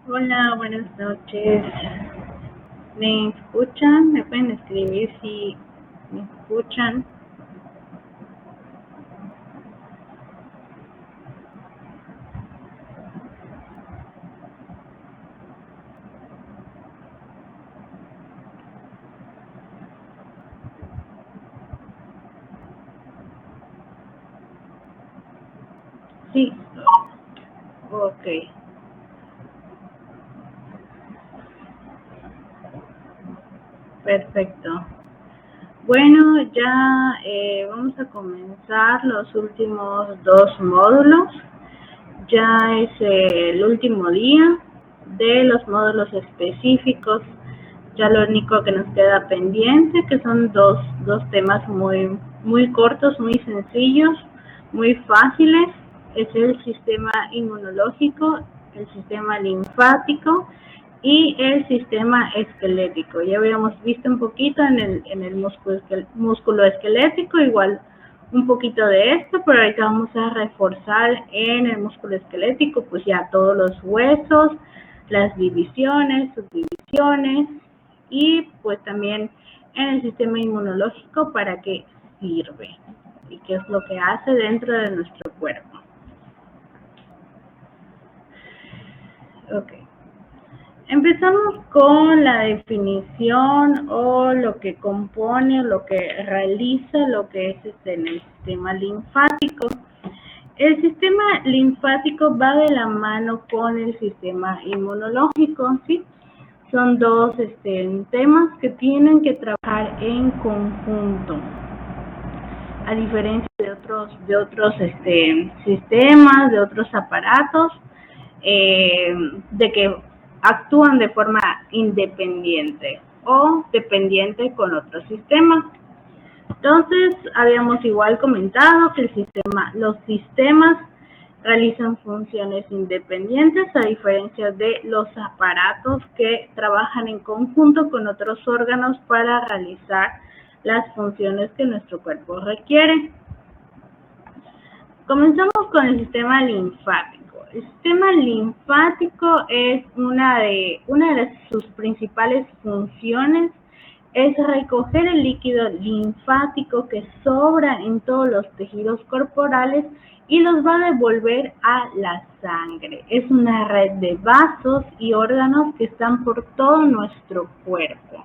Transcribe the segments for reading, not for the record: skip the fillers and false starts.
Hola, buenas noches. ¿Me escuchan? ¿Me pueden escribir si me escuchan? Sí. Ok, perfecto. Bueno, ya vamos a comenzar los últimos dos módulos. Ya es el último día de los módulos específicos. Ya lo único que nos queda pendiente, que son dos temas muy cortos, muy sencillos, muy fáciles, es el sistema inmunológico, el sistema linfático y el sistema esquelético. Ya habíamos visto un poquito en el músculo esquelético, igual un poquito de esto, pero ahorita vamos a reforzar en el músculo esquelético, pues ya todos los huesos, las divisiones, subdivisiones y pues también en el sistema inmunológico para qué sirve y qué es lo que hace dentro de nuestro cuerpo. Ok. Empezamos con la definición o lo que compone, lo que realiza lo que es en el sistema linfático. El sistema linfático va de la mano con el sistema inmunológico, ¿sí? Son dos temas que tienen que trabajar en conjunto. A diferencia de otros sistemas, de otros aparatos, de que actúan de forma independiente o dependiente con otros sistemas. Entonces, habíamos igual comentado que los sistemas realizan funciones independientes a diferencia de los aparatos que trabajan en conjunto con otros órganos para realizar las funciones que nuestro cuerpo requiere. Comenzamos con el sistema linfático. El sistema linfático es una de sus principales funciones es recoger el líquido linfático que sobra en todos los tejidos corporales y los va a devolver a la sangre. Es una red de vasos y órganos que están por todo nuestro cuerpo.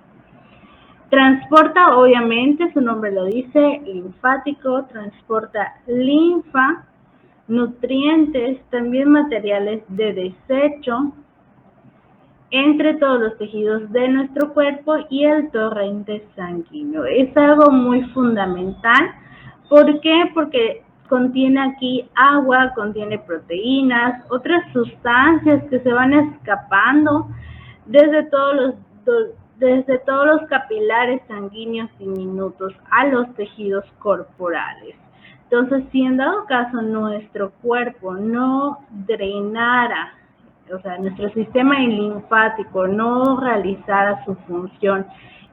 Transporta, obviamente, su nombre lo dice, linfático, transporta linfa, nutrientes, también materiales de desecho, entre todos los tejidos de nuestro cuerpo y el torrente sanguíneo. Es algo muy fundamental. ¿Por qué? Porque contiene aquí agua, contiene proteínas, otras sustancias que se van escapando desde todos los capilares sanguíneos diminutos a los tejidos corporales. Entonces, si en dado caso nuestro cuerpo no drenara, o sea, nuestro sistema linfático no realizara su función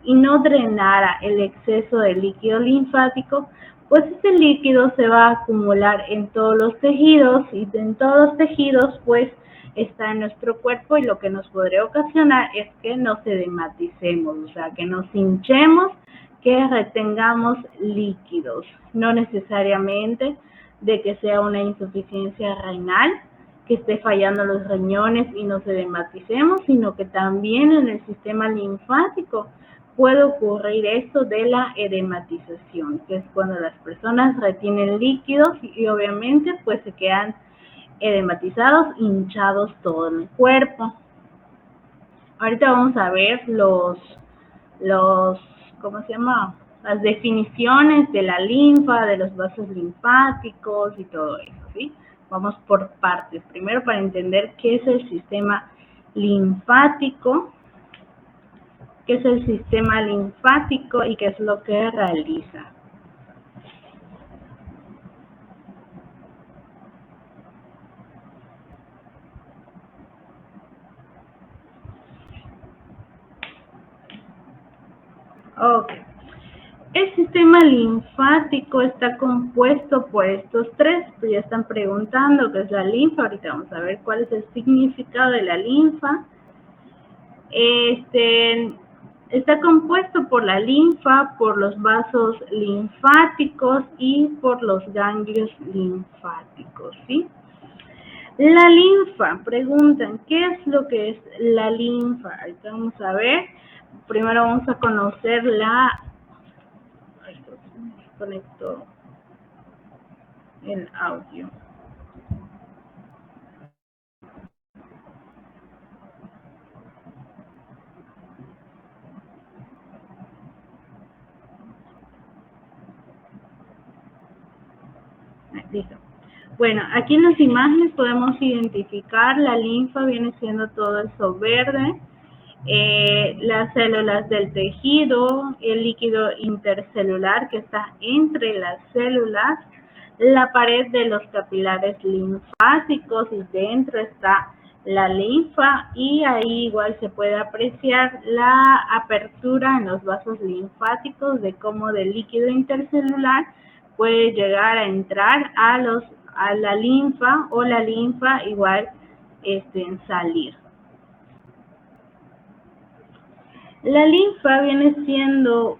y no drenara el exceso de líquido linfático, pues ese líquido se va a acumular en todos los tejidos y en todos los tejidos pues está en nuestro cuerpo y lo que nos podría ocasionar es que nos edematicemos, o sea, que nos hinchemos, que retengamos líquidos, no necesariamente de que sea una insuficiencia renal, que esté fallando los riñones y nos edematicemos, sino que también en el sistema linfático puede ocurrir esto de la edematización, que es cuando las personas retienen líquidos y obviamente pues se quedan edematizados, hinchados todo el cuerpo. Ahorita vamos a ver ¿cómo se llama? Las definiciones de la linfa, de los vasos linfáticos y todo eso, ¿sí? Vamos por partes. Primero para entender qué es el sistema linfático, qué es el sistema linfático y qué es lo que realiza. Ok. El sistema linfático está compuesto por estos tres, pues ya están preguntando qué es la linfa, ahorita vamos a ver cuál es el significado de la linfa. Está compuesto por la linfa, por los vasos linfáticos y por los ganglios linfáticos, ¿sí? La linfa, preguntan, ¿qué es lo que es la linfa? Ahorita vamos a ver. Primero vamos a conocer la... Conecto el audio. Listo. Bueno, aquí en las imágenes podemos identificar la linfa, viene siendo todo eso verde, las células del tejido, el líquido intercelular que está entre las células, la pared de los capilares linfáticos y dentro está la linfa y ahí igual se puede apreciar la apertura en los vasos linfáticos de cómo del líquido intercelular puede llegar a entrar a la linfa o la linfa igual en salir. La linfa viene siendo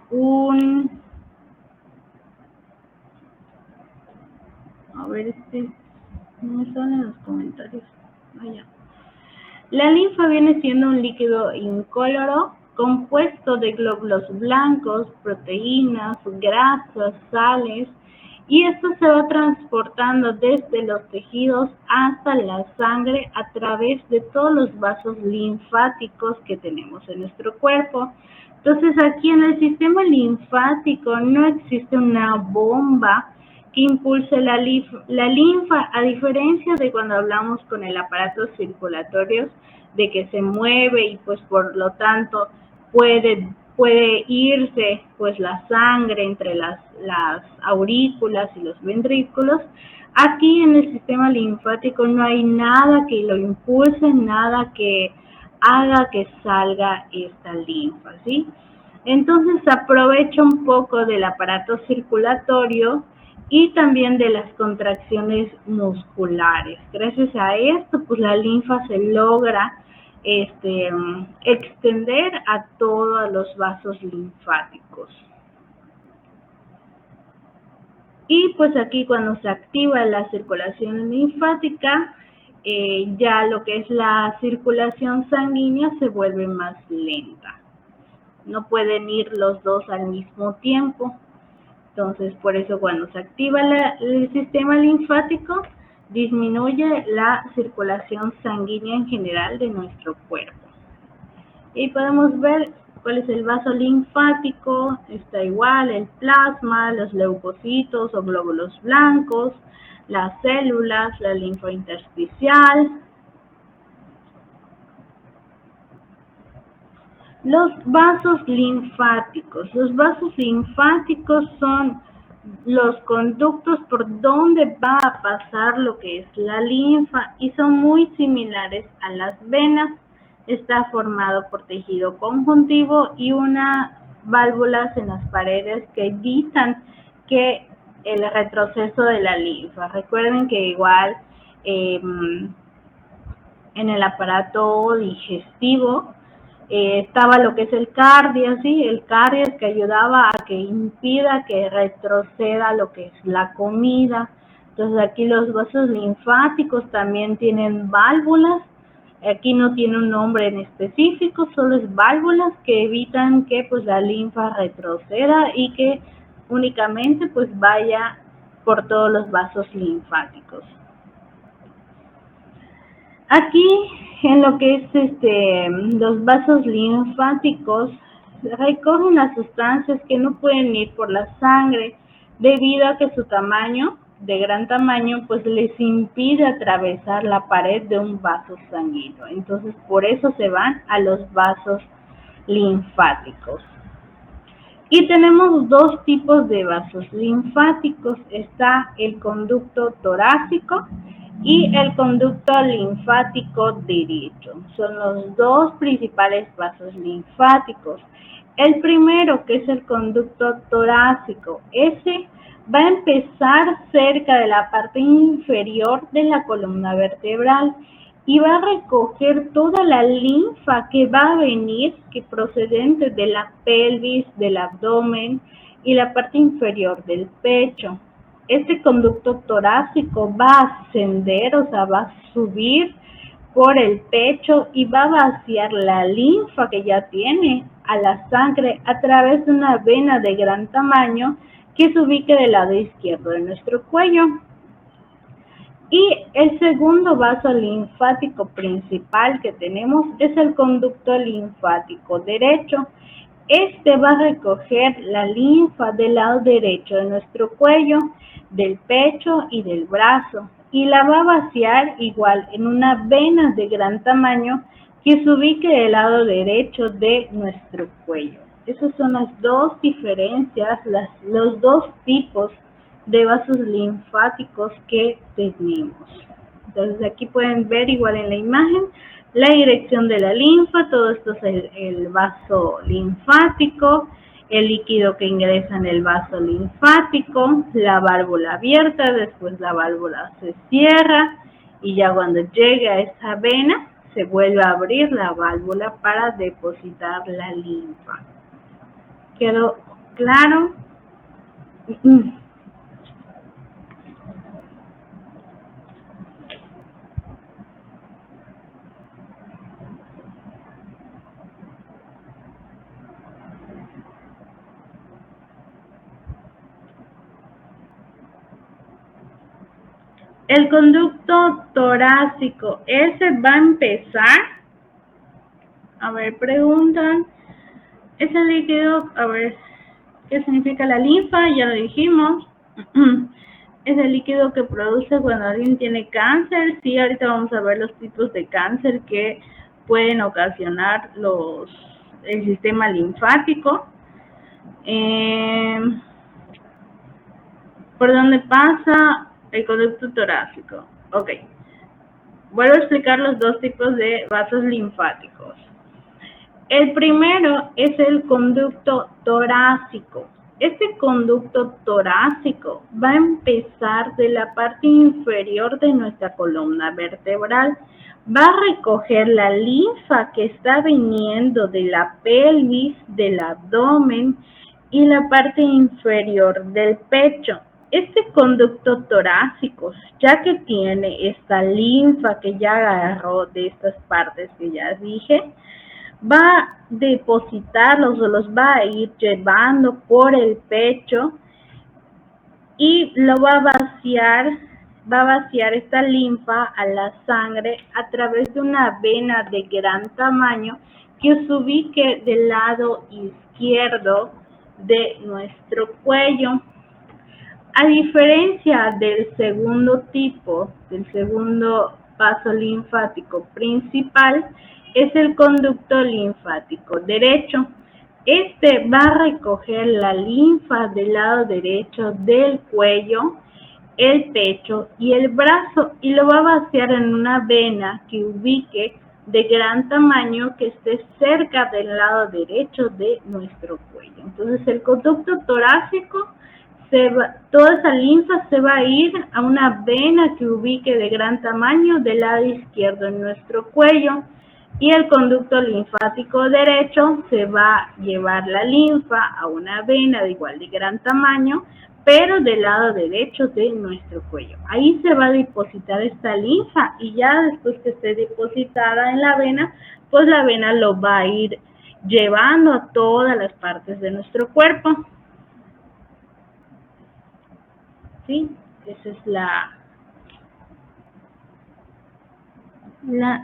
a ver, no me salen los comentarios. Allá. La linfa viene siendo un líquido incoloro compuesto de glóbulos blancos, proteínas, grasas, sales, y esto se va transportando desde los tejidos hasta la sangre a través de todos los vasos linfáticos que tenemos en nuestro cuerpo. Entonces aquí en el sistema linfático no existe una bomba que impulse la linfa, a diferencia de cuando hablamos con el aparato circulatorio, de que se mueve y pues por lo tanto puede irse pues la sangre entre las aurículas y los ventrículos. Aquí en el sistema linfático no hay nada que lo impulse, nada que haga que salga esta linfa, ¿sí? Entonces aprovecha un poco del aparato circulatorio y también de las contracciones musculares. Gracias a esto, pues la linfa se logra extender a todos los vasos linfáticos. Y pues aquí cuando se activa la circulación linfática, ya lo que es la circulación sanguínea se vuelve más lenta. No pueden ir los dos al mismo tiempo. Entonces, por eso cuando se activa el sistema linfático, disminuye la circulación sanguínea en general de nuestro cuerpo. Y podemos ver cuál es el vaso linfático, está igual, el plasma, los leucocitos o glóbulos blancos, las células, la linfa intersticial. Los vasos linfáticos. Los vasos linfáticos son los conductos por donde va a pasar lo que es la linfa y son muy similares a las venas. Está formado por tejido conjuntivo y unas válvulas en las paredes que evitan que el retroceso de la linfa. Recuerden que igual en el aparato digestivo estaba lo que es el cardio, ¿sí? El cardio es que ayudaba a que impida que retroceda lo que es la comida. Entonces aquí los vasos linfáticos también tienen válvulas. Aquí no tiene un nombre en específico, solo es válvulas que evitan que pues la linfa retroceda y que únicamente pues vaya por todos los vasos linfáticos. Aquí en lo que es los vasos linfáticos recogen las sustancias que no pueden ir por la sangre debido a que su tamaño, de gran tamaño, pues les impide atravesar la pared de un vaso sanguíneo. Entonces por eso se van a los vasos linfáticos. Y tenemos dos tipos de vasos linfáticos. Está el conducto torácico y el conducto linfático derecho. Son los dos principales vasos linfáticos. El primero, que es el conducto torácico, ese va a empezar cerca de la parte inferior de la columna vertebral y va a recoger toda la linfa que va a venir, que procedente de la pelvis, del abdomen y la parte inferior del pecho. Este conducto torácico va a ascender, o sea, va a subir por el pecho y va a vaciar la linfa que ya tiene a la sangre a través de una vena de gran tamaño que se ubique del lado izquierdo de nuestro cuello. Y el segundo vaso linfático principal que tenemos es el conducto linfático derecho. Este va a recoger la linfa del lado derecho de nuestro cuello, del pecho y del brazo, y la va a vaciar igual en una vena de gran tamaño que se ubique del lado derecho de nuestro cuello. Esas son las dos diferencias, los dos tipos de vasos linfáticos que tenemos. Entonces aquí pueden ver igual en la imagen la dirección de la linfa. Todo esto es el vaso linfático, el líquido que ingresa en el vaso linfático, la válvula abierta, después la válvula se cierra y ya cuando llega a esa vena se vuelve a abrir la válvula para depositar la linfa. ¿Quedó claro? El conducto torácico, ese va a empezar, a ver, preguntan, ese líquido, a ver, ¿qué significa la linfa? Ya lo dijimos, es el líquido que produce cuando alguien tiene cáncer. Sí, ahorita vamos a ver los tipos de cáncer que pueden ocasionar el sistema linfático. ¿Por dónde pasa el conducto torácico? Ok. Vuelvo a explicar los dos tipos de vasos linfáticos. El primero es el conducto torácico. Este conducto torácico va a empezar de la parte inferior de nuestra columna vertebral. Va a recoger la linfa que está viniendo de la pelvis, del abdomen y la parte inferior del pecho. Este conducto torácico, ya que tiene esta linfa que ya agarró de estas partes que ya dije, va a depositarlos o los va a ir llevando por el pecho y lo va a vaciar esta linfa a la sangre a través de una vena de gran tamaño que se ubique del lado izquierdo de nuestro cuello. A diferencia del segundo tipo, del segundo vaso linfático principal, es el conducto linfático derecho. Este va a recoger la linfa del lado derecho del cuello, el pecho y el brazo y lo va a vaciar en una vena que ubique de gran tamaño que esté cerca del lado derecho de nuestro cuello. Entonces el conducto torácico, toda esa linfa se va a ir a una vena que ubique de gran tamaño del lado izquierdo en nuestro cuello, y el conducto linfático derecho se va a llevar la linfa a una vena de igual de gran tamaño, pero del lado derecho de nuestro cuello. Ahí se va a depositar esta linfa y ya después que esté depositada en la vena, pues la vena lo va a ir llevando a todas las partes de nuestro cuerpo. ¿Sí? Esa es la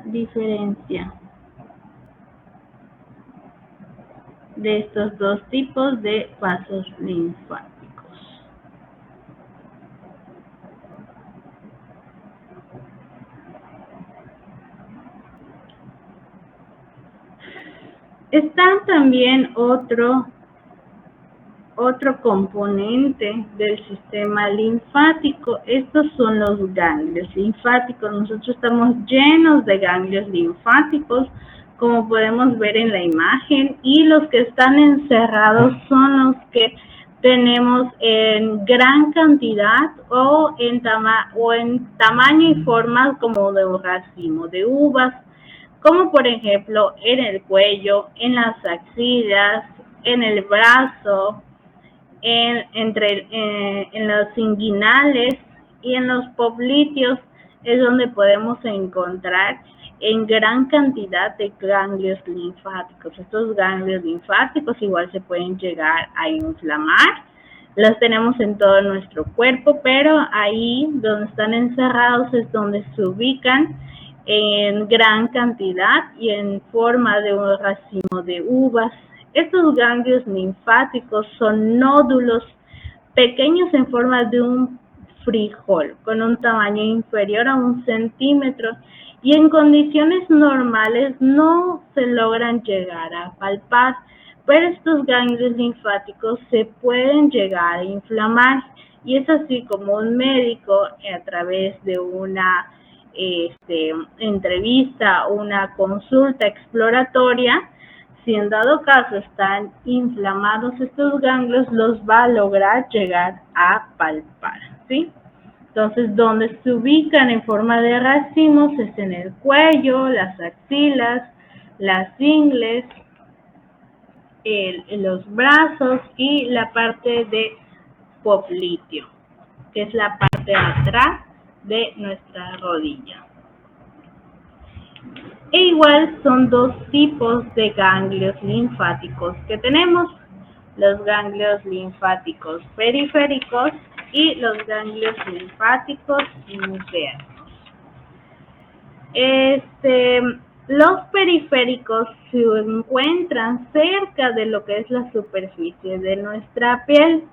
diferencia de estos dos tipos de vasos linfáticos. Está también otro componente del sistema linfático. Estos son los ganglios linfáticos. Nosotros estamos llenos de ganglios linfáticos. como podemos ver en la imagen, y los que están encerrados son los que tenemos en gran cantidad o en tamaño y forma como de un racimo de uvas, como por ejemplo en el cuello, en las axilas, en el brazo, en los inguinales y en los popliteos, es donde podemos encontrar en gran cantidad de ganglios linfáticos. Estos ganglios linfáticos igual se pueden llegar a inflamar. Los tenemos en todo nuestro cuerpo, pero ahí donde están encerrados es donde se ubican en gran cantidad y en forma de un racimo de uvas. Estos ganglios linfáticos son nódulos pequeños en forma de un frijol, con un tamaño inferior a 1 centímetro, y en condiciones normales no se logran llegar a palpar, pero estos ganglios linfáticos se pueden llegar a inflamar, y es así como un médico, a través de una entrevista o una consulta exploratoria, si en dado caso están inflamados estos ganglios, los va a lograr llegar a palpar, ¿sí? Entonces, donde se ubican en forma de racimos es en el cuello, las axilas, las ingles, los brazos y la parte de popliteo, que es la parte de atrás de nuestra rodilla. E igual son dos tipos de ganglios linfáticos que tenemos: los ganglios linfáticos periféricos y los ganglios linfáticos internos. Los periféricos se encuentran cerca de lo que es la superficie de nuestra piel,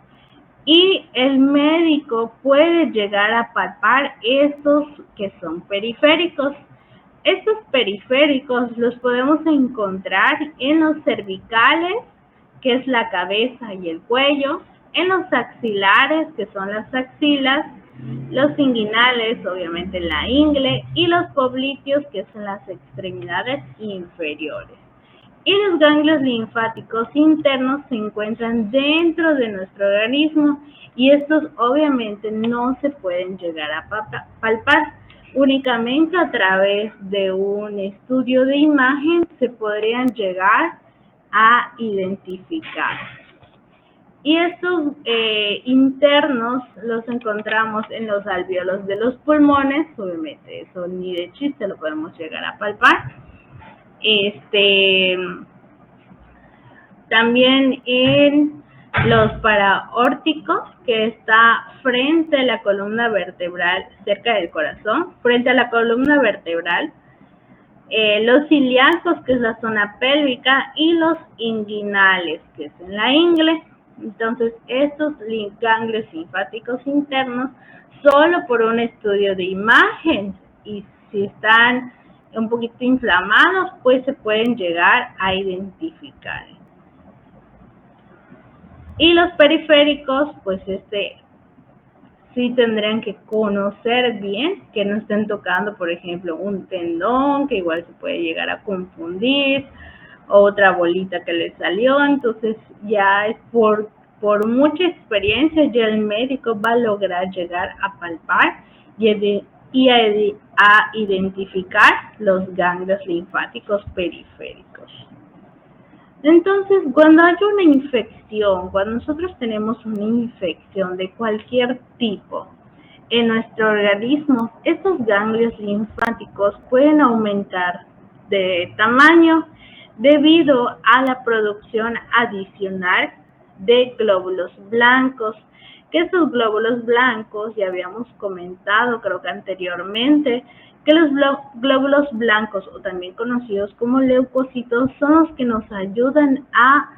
y el médico puede llegar a palpar estos que son periféricos. Estos periféricos los podemos encontrar en los cervicales, que es la cabeza y el cuello, en los axilares, que son las axilas, los inguinales, obviamente la ingle, y los popliteos, que son las extremidades inferiores. Y los ganglios linfáticos internos se encuentran dentro de nuestro organismo, y estos obviamente no se pueden llegar a palpar. Únicamente a través de un estudio de imagen se podrían llegar a identificar. Y estos internos los encontramos en los alvéolos de los pulmones. Obviamente eso ni de chiste lo podemos llegar a palpar. También en los paraórticos, que está frente a la columna vertebral, cerca del corazón, frente a la columna vertebral, los ilíacos, que es la zona pélvica, y los inguinales, que es en la ingle. Entonces, estos ganglios linfáticos internos, solo por un estudio de imagen, y si están un poquito inflamados, pues se pueden llegar a identificar. Y los periféricos, pues sí tendrían que conocer bien que no estén tocando, por ejemplo, un tendón, que igual se puede llegar a confundir, o otra bolita que le salió. Entonces ya es por mucha experiencia, ya el médico va a lograr llegar a palpar y a identificar los ganglios linfáticos periféricos. Entonces, cuando hay una infección, cuando nosotros tenemos una infección de cualquier tipo en nuestro organismo, estos ganglios linfáticos pueden aumentar de tamaño debido a la producción adicional de glóbulos blancos, que estos glóbulos blancos, ya habíamos comentado creo que anteriormente, que los glóbulos blancos, o también conocidos como leucocitos, son los que nos ayudan a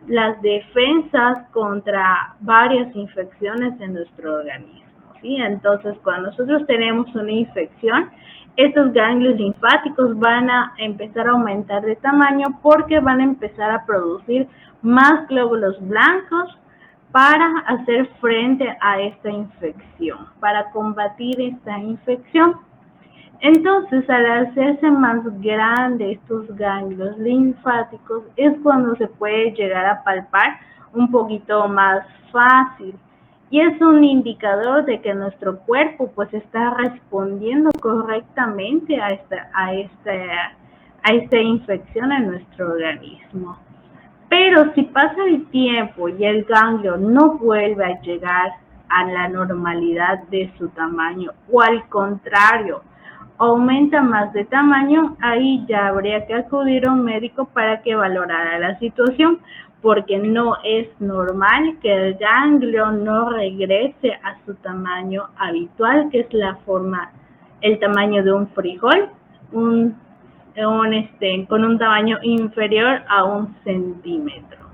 las defensas contra varias infecciones en nuestro organismo, ¿sí? Entonces, cuando nosotros tenemos una infección, estos ganglios linfáticos van a empezar a aumentar de tamaño, porque van a empezar a producir más glóbulos blancos para hacer frente a esta infección, para combatir esta infección. Entonces, al hacerse más grandes estos ganglios linfáticos, es cuando se puede llegar a palpar un poquito más fácil. Y es un indicador de que nuestro cuerpo pues está respondiendo correctamente a esta infección en nuestro organismo. Pero si pasa el tiempo y el ganglio no vuelve a llegar a la normalidad de su tamaño, o al contrario, aumenta más de tamaño, ahí ya habría que acudir a un médico para que valorara la situación, porque no es normal que el ganglio no regrese a su tamaño habitual, que es el tamaño de un frijol, con un tamaño inferior a 1 centímetro.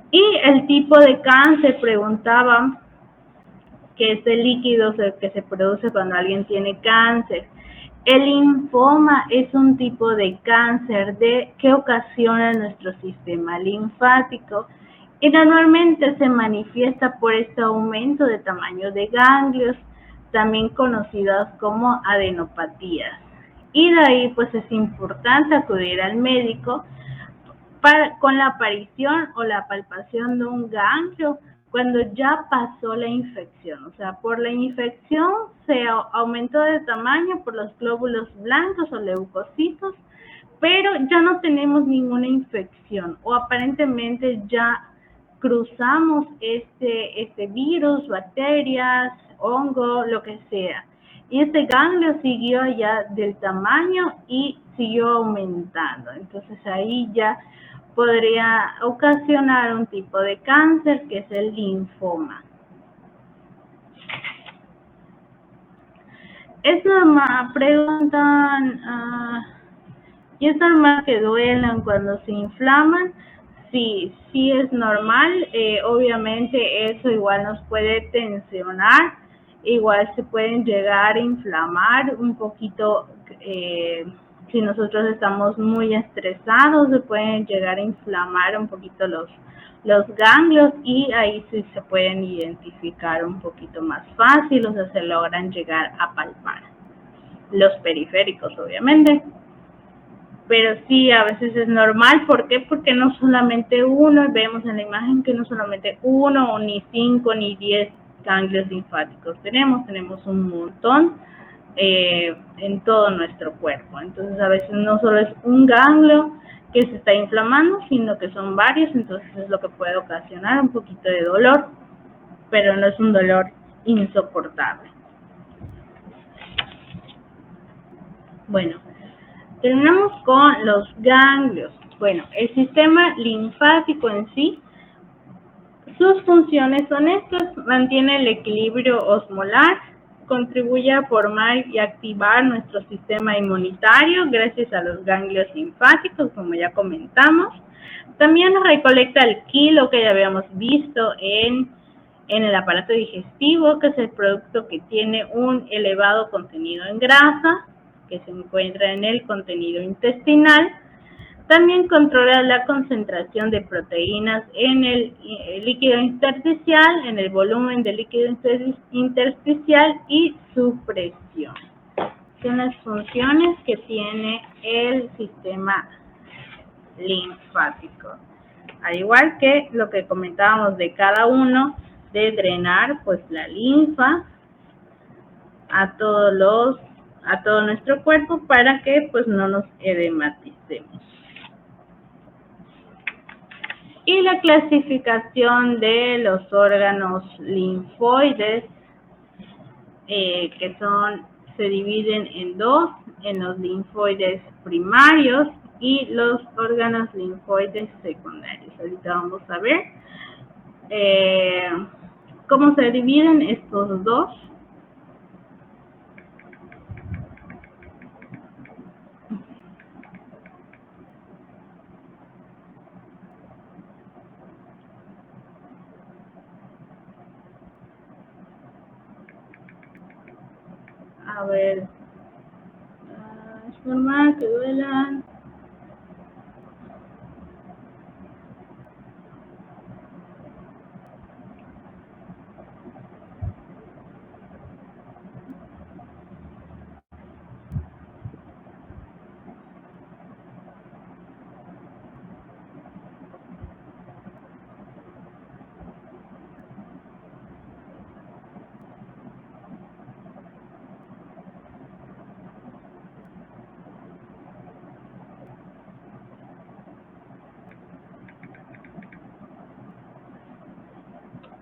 Y el tipo de cáncer, preguntaba, que es el líquido que se produce cuando alguien tiene cáncer. El linfoma es un tipo de cáncer que ocasiona nuestro sistema linfático y normalmente se manifiesta por este aumento de tamaño de ganglios, también conocidas como adenopatías. Y de ahí pues es importante acudir al médico con la aparición o la palpación de un ganglio cuando ya pasó la infección. O sea, por la infección se aumentó de tamaño por los glóbulos blancos o leucocitos, pero ya no tenemos ninguna infección o aparentemente ya cruzamos este virus, bacterias, hongo, lo que sea. Y este ganglio siguió allá del tamaño y siguió aumentando. Entonces ahí ya podría ocasionar un tipo de cáncer que es el linfoma. Es normal, preguntan, ¿y es normal que duelan cuando se inflaman? Sí, sí es normal. Obviamente eso igual nos puede tensionar, igual se pueden llegar a inflamar un poquito. Si nosotros estamos muy estresados, se pueden llegar a inflamar un poquito los ganglios y ahí sí se pueden identificar un poquito más fácil, o sea, se logran llegar a palpar. Los periféricos, obviamente. Pero sí, a veces es normal. ¿Por qué? Porque no solamente uno, vemos en la imagen que no solamente uno, ni 5, ni 10 ganglios linfáticos tenemos un montón en todo nuestro cuerpo. Entonces, a veces no solo es un ganglio que se está inflamando, sino que son varios, entonces es lo que puede ocasionar un poquito de dolor, pero no es un dolor insoportable. Bueno, terminamos con los ganglios. Bueno, el sistema linfático en sí, sus funciones son estas: mantiene el equilibrio osmolar, contribuye a formar y activar nuestro sistema inmunitario gracias a los ganglios linfáticos, como ya comentamos. También recolecta el ki, lo que ya habíamos visto en el aparato digestivo, que es el producto que tiene un elevado contenido en grasa, que se encuentra en el contenido intestinal. También controla la concentración de proteínas en el líquido intersticial, en el volumen del líquido intersticial y su presión. Son las funciones que tiene el sistema linfático. Al igual que lo que comentábamos de cada uno, de drenar pues la linfa a todo nuestro cuerpo para que pues no nos edematicemos. Y la clasificación de los órganos linfoides, que se dividen en dos, en los linfoides primarios y los órganos linfoides secundarios. Ahorita vamos a ver cómo se dividen estos dos. A ver, es normal que duelan.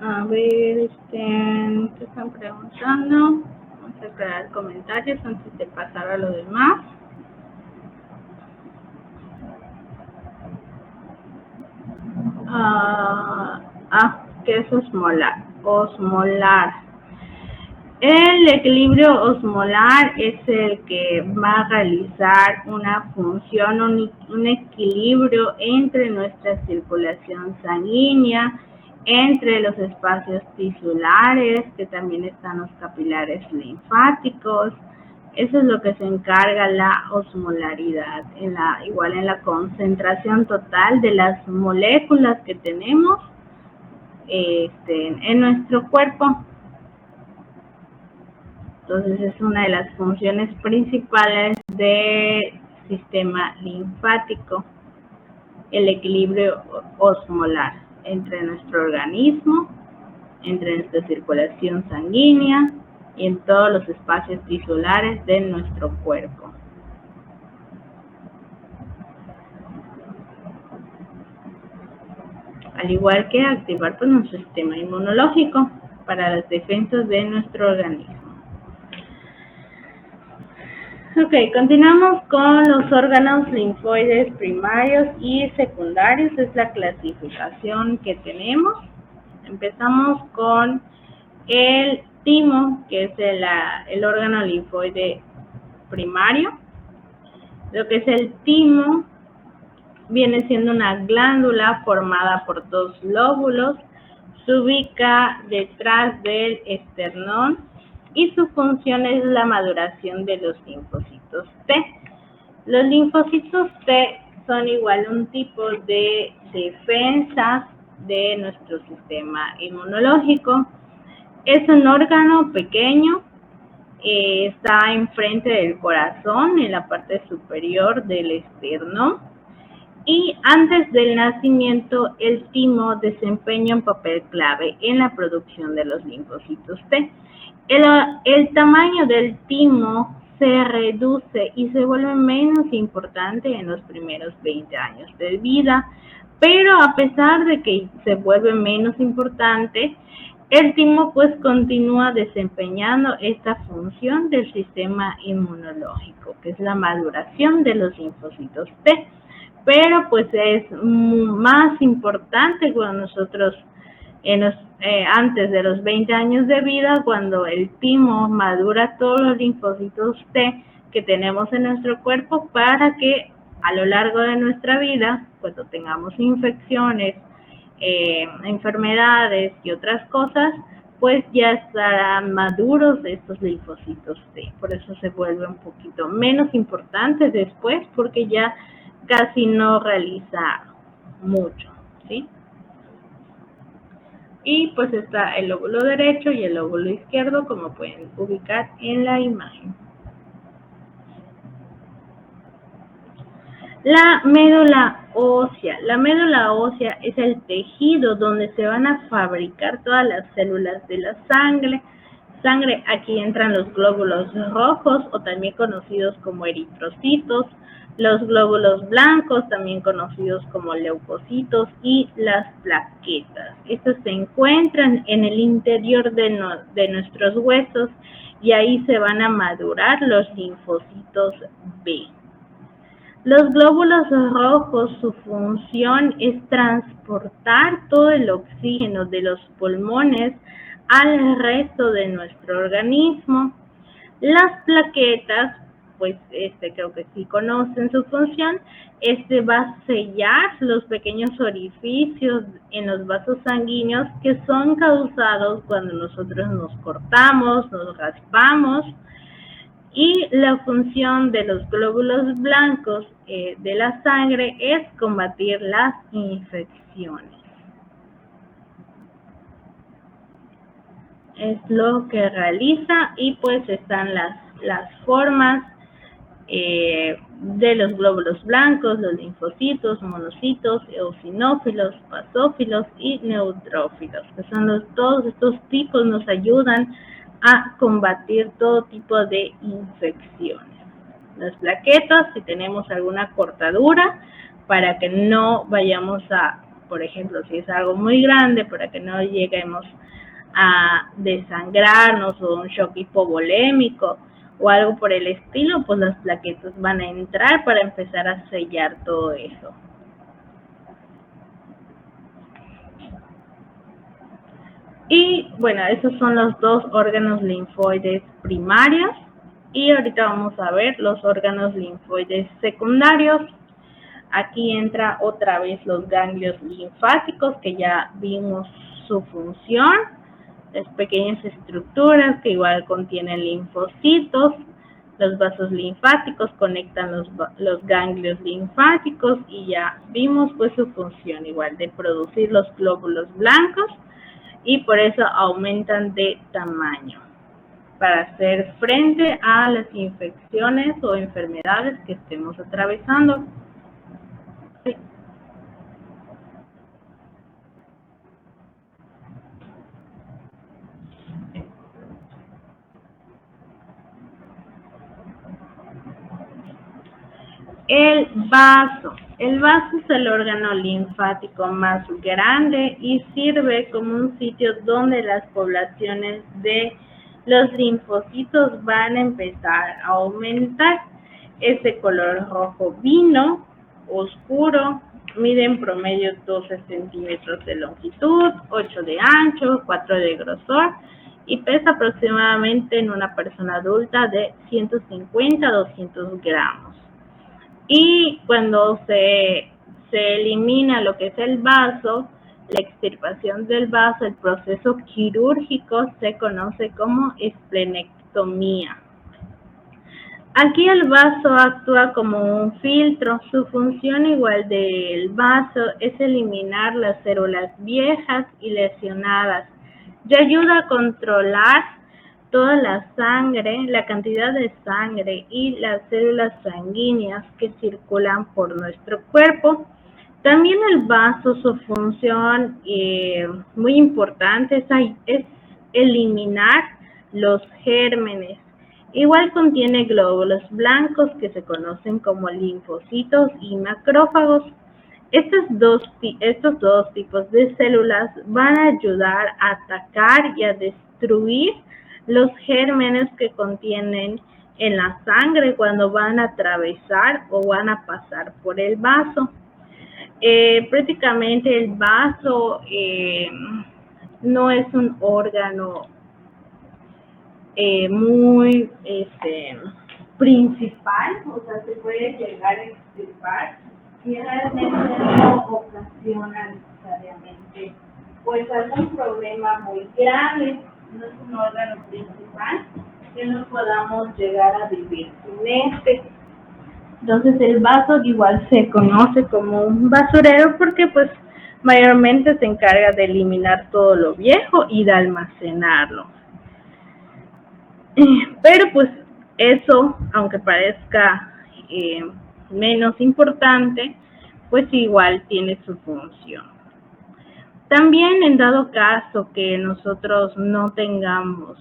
A ver, ¿qué están preguntando? Vamos a crear comentarios antes de pasar a lo demás. ¿Qué es osmolar? El equilibrio osmolar es el que va a realizar una función, un equilibrio entre nuestra circulación sanguínea, entre los espacios tisulares, que también están los capilares linfáticos. Eso es lo que se encarga la osmolaridad, igual en la concentración total de las moléculas que tenemos en nuestro cuerpo. Entonces es una de las funciones principales del sistema linfático, el equilibrio osmolar entre nuestro organismo, entre nuestra circulación sanguínea y en todos los espacios tisulares de nuestro cuerpo. Al igual que activar nuestro sistema inmunológico para las defensas de nuestro organismo. Ok, continuamos con los órganos linfoides primarios y secundarios. Es la clasificación que tenemos. Empezamos con el timo, que es el órgano linfoide primario. Lo que es el timo viene siendo una glándula formada por dos lóbulos. Se ubica detrás del esternón y su función es la maduración de los linfocitos T. Los linfocitos T son igual un tipo de defensas de nuestro sistema inmunológico. Es un órgano pequeño, está enfrente del corazón, en la parte superior del esternón. Y antes del nacimiento, el timo desempeña un papel clave en la producción de los linfocitos T. El tamaño del timo se reduce y se vuelve menos importante en los primeros 20 años de vida, pero a pesar de que se vuelve menos importante, el timo pues continúa desempeñando esta función del sistema inmunológico, que es la maduración de los linfocitos T. Pero pues es más importante cuando nosotros antes de los 20 años de vida, cuando el timo madura todos los linfocitos T que tenemos en nuestro cuerpo, para que a lo largo de nuestra vida, cuando tengamos infecciones, enfermedades y otras cosas, pues ya estarán maduros estos linfocitos T. Por eso se vuelve un poquito menos importante después, porque ya casi no realiza mucho, ¿sí? Y pues está el lóbulo derecho y el lóbulo izquierdo, como pueden ubicar en la imagen. La médula ósea. La médula ósea es el tejido donde se van a fabricar todas las células de la sangre. Aquí entran los glóbulos rojos, o también conocidos como eritrocitos, los glóbulos blancos, también conocidos como leucocitos, y las plaquetas. Estos se encuentran en el interior de nuestros huesos, y ahí se van a madurar los linfocitos B. Los glóbulos rojos, su función es transportar todo el oxígeno de los pulmones al resto de nuestro organismo. Las plaquetas, pues creo que sí conocen su función, va a sellar los pequeños orificios en los vasos sanguíneos que son causados cuando nosotros nos cortamos, nos raspamos. Y la función de los glóbulos blancos de la sangre es combatir las infecciones. Es lo que realiza, y pues están las formas de los glóbulos blancos, los linfocitos, monocitos, eosinófilos, basófilos y neutrófilos, que son todos estos tipos nos ayudan a combatir todo tipo de infecciones. Las plaquetas, si tenemos alguna cortadura, para que no vayamos a por ejemplo, si es algo muy grande, para que no lleguemos a desangrarnos o un shock hipovolémico o algo por el estilo, pues las plaquetas van a entrar para empezar a sellar todo eso. Y bueno, esos son los dos órganos linfoides primarios. Y ahorita vamos a ver los órganos linfoides secundarios. Aquí entra otra vez los ganglios linfáticos, que ya vimos su función. Las pequeñas estructuras que igual contienen linfocitos. Los vasos linfáticos conectan los ganglios linfáticos y ya vimos pues su función igual de producir los glóbulos blancos y por eso aumentan de tamaño para hacer frente a las infecciones o enfermedades que estemos atravesando. El vaso es el órgano linfático más grande y sirve como un sitio donde las poblaciones de los linfocitos van a empezar a aumentar. Es de color rojo vino, oscuro, mide en promedio 12 centímetros de longitud, 8 de ancho, 4 de grosor y pesa aproximadamente en una persona adulta de 150 a 200 gramos. Y cuando se elimina lo que es el vaso, la extirpación del vaso, el proceso quirúrgico se conoce como esplenectomía. Aquí el vaso actúa como un filtro. Su función igual del vaso es eliminar las células viejas y lesionadas y ayuda a controlar toda la sangre, la cantidad de sangre y las células sanguíneas que circulan por nuestro cuerpo. También el vaso, su función muy importante es eliminar los gérmenes. Igual contiene glóbulos blancos que se conocen como linfocitos y macrófagos. Estos dos tipos de células van a ayudar a atacar y a destruir los gérmenes que contienen en la sangre cuando van a atravesar o van a pasar por el vaso. Prácticamente el vaso no es un órgano muy principal, o sea, se puede llegar a extirpar y realmente no ocasiona necesariamente pues algún problema muy grave. No es un órgano principal que no podamos llegar a vivir sin este. Entonces el vaso igual se conoce como un basurero porque pues mayormente se encarga de eliminar todo lo viejo y de almacenarlo. Pero pues eso, aunque parezca menos importante, pues igual tiene su función. También en dado caso que nosotros no tengamos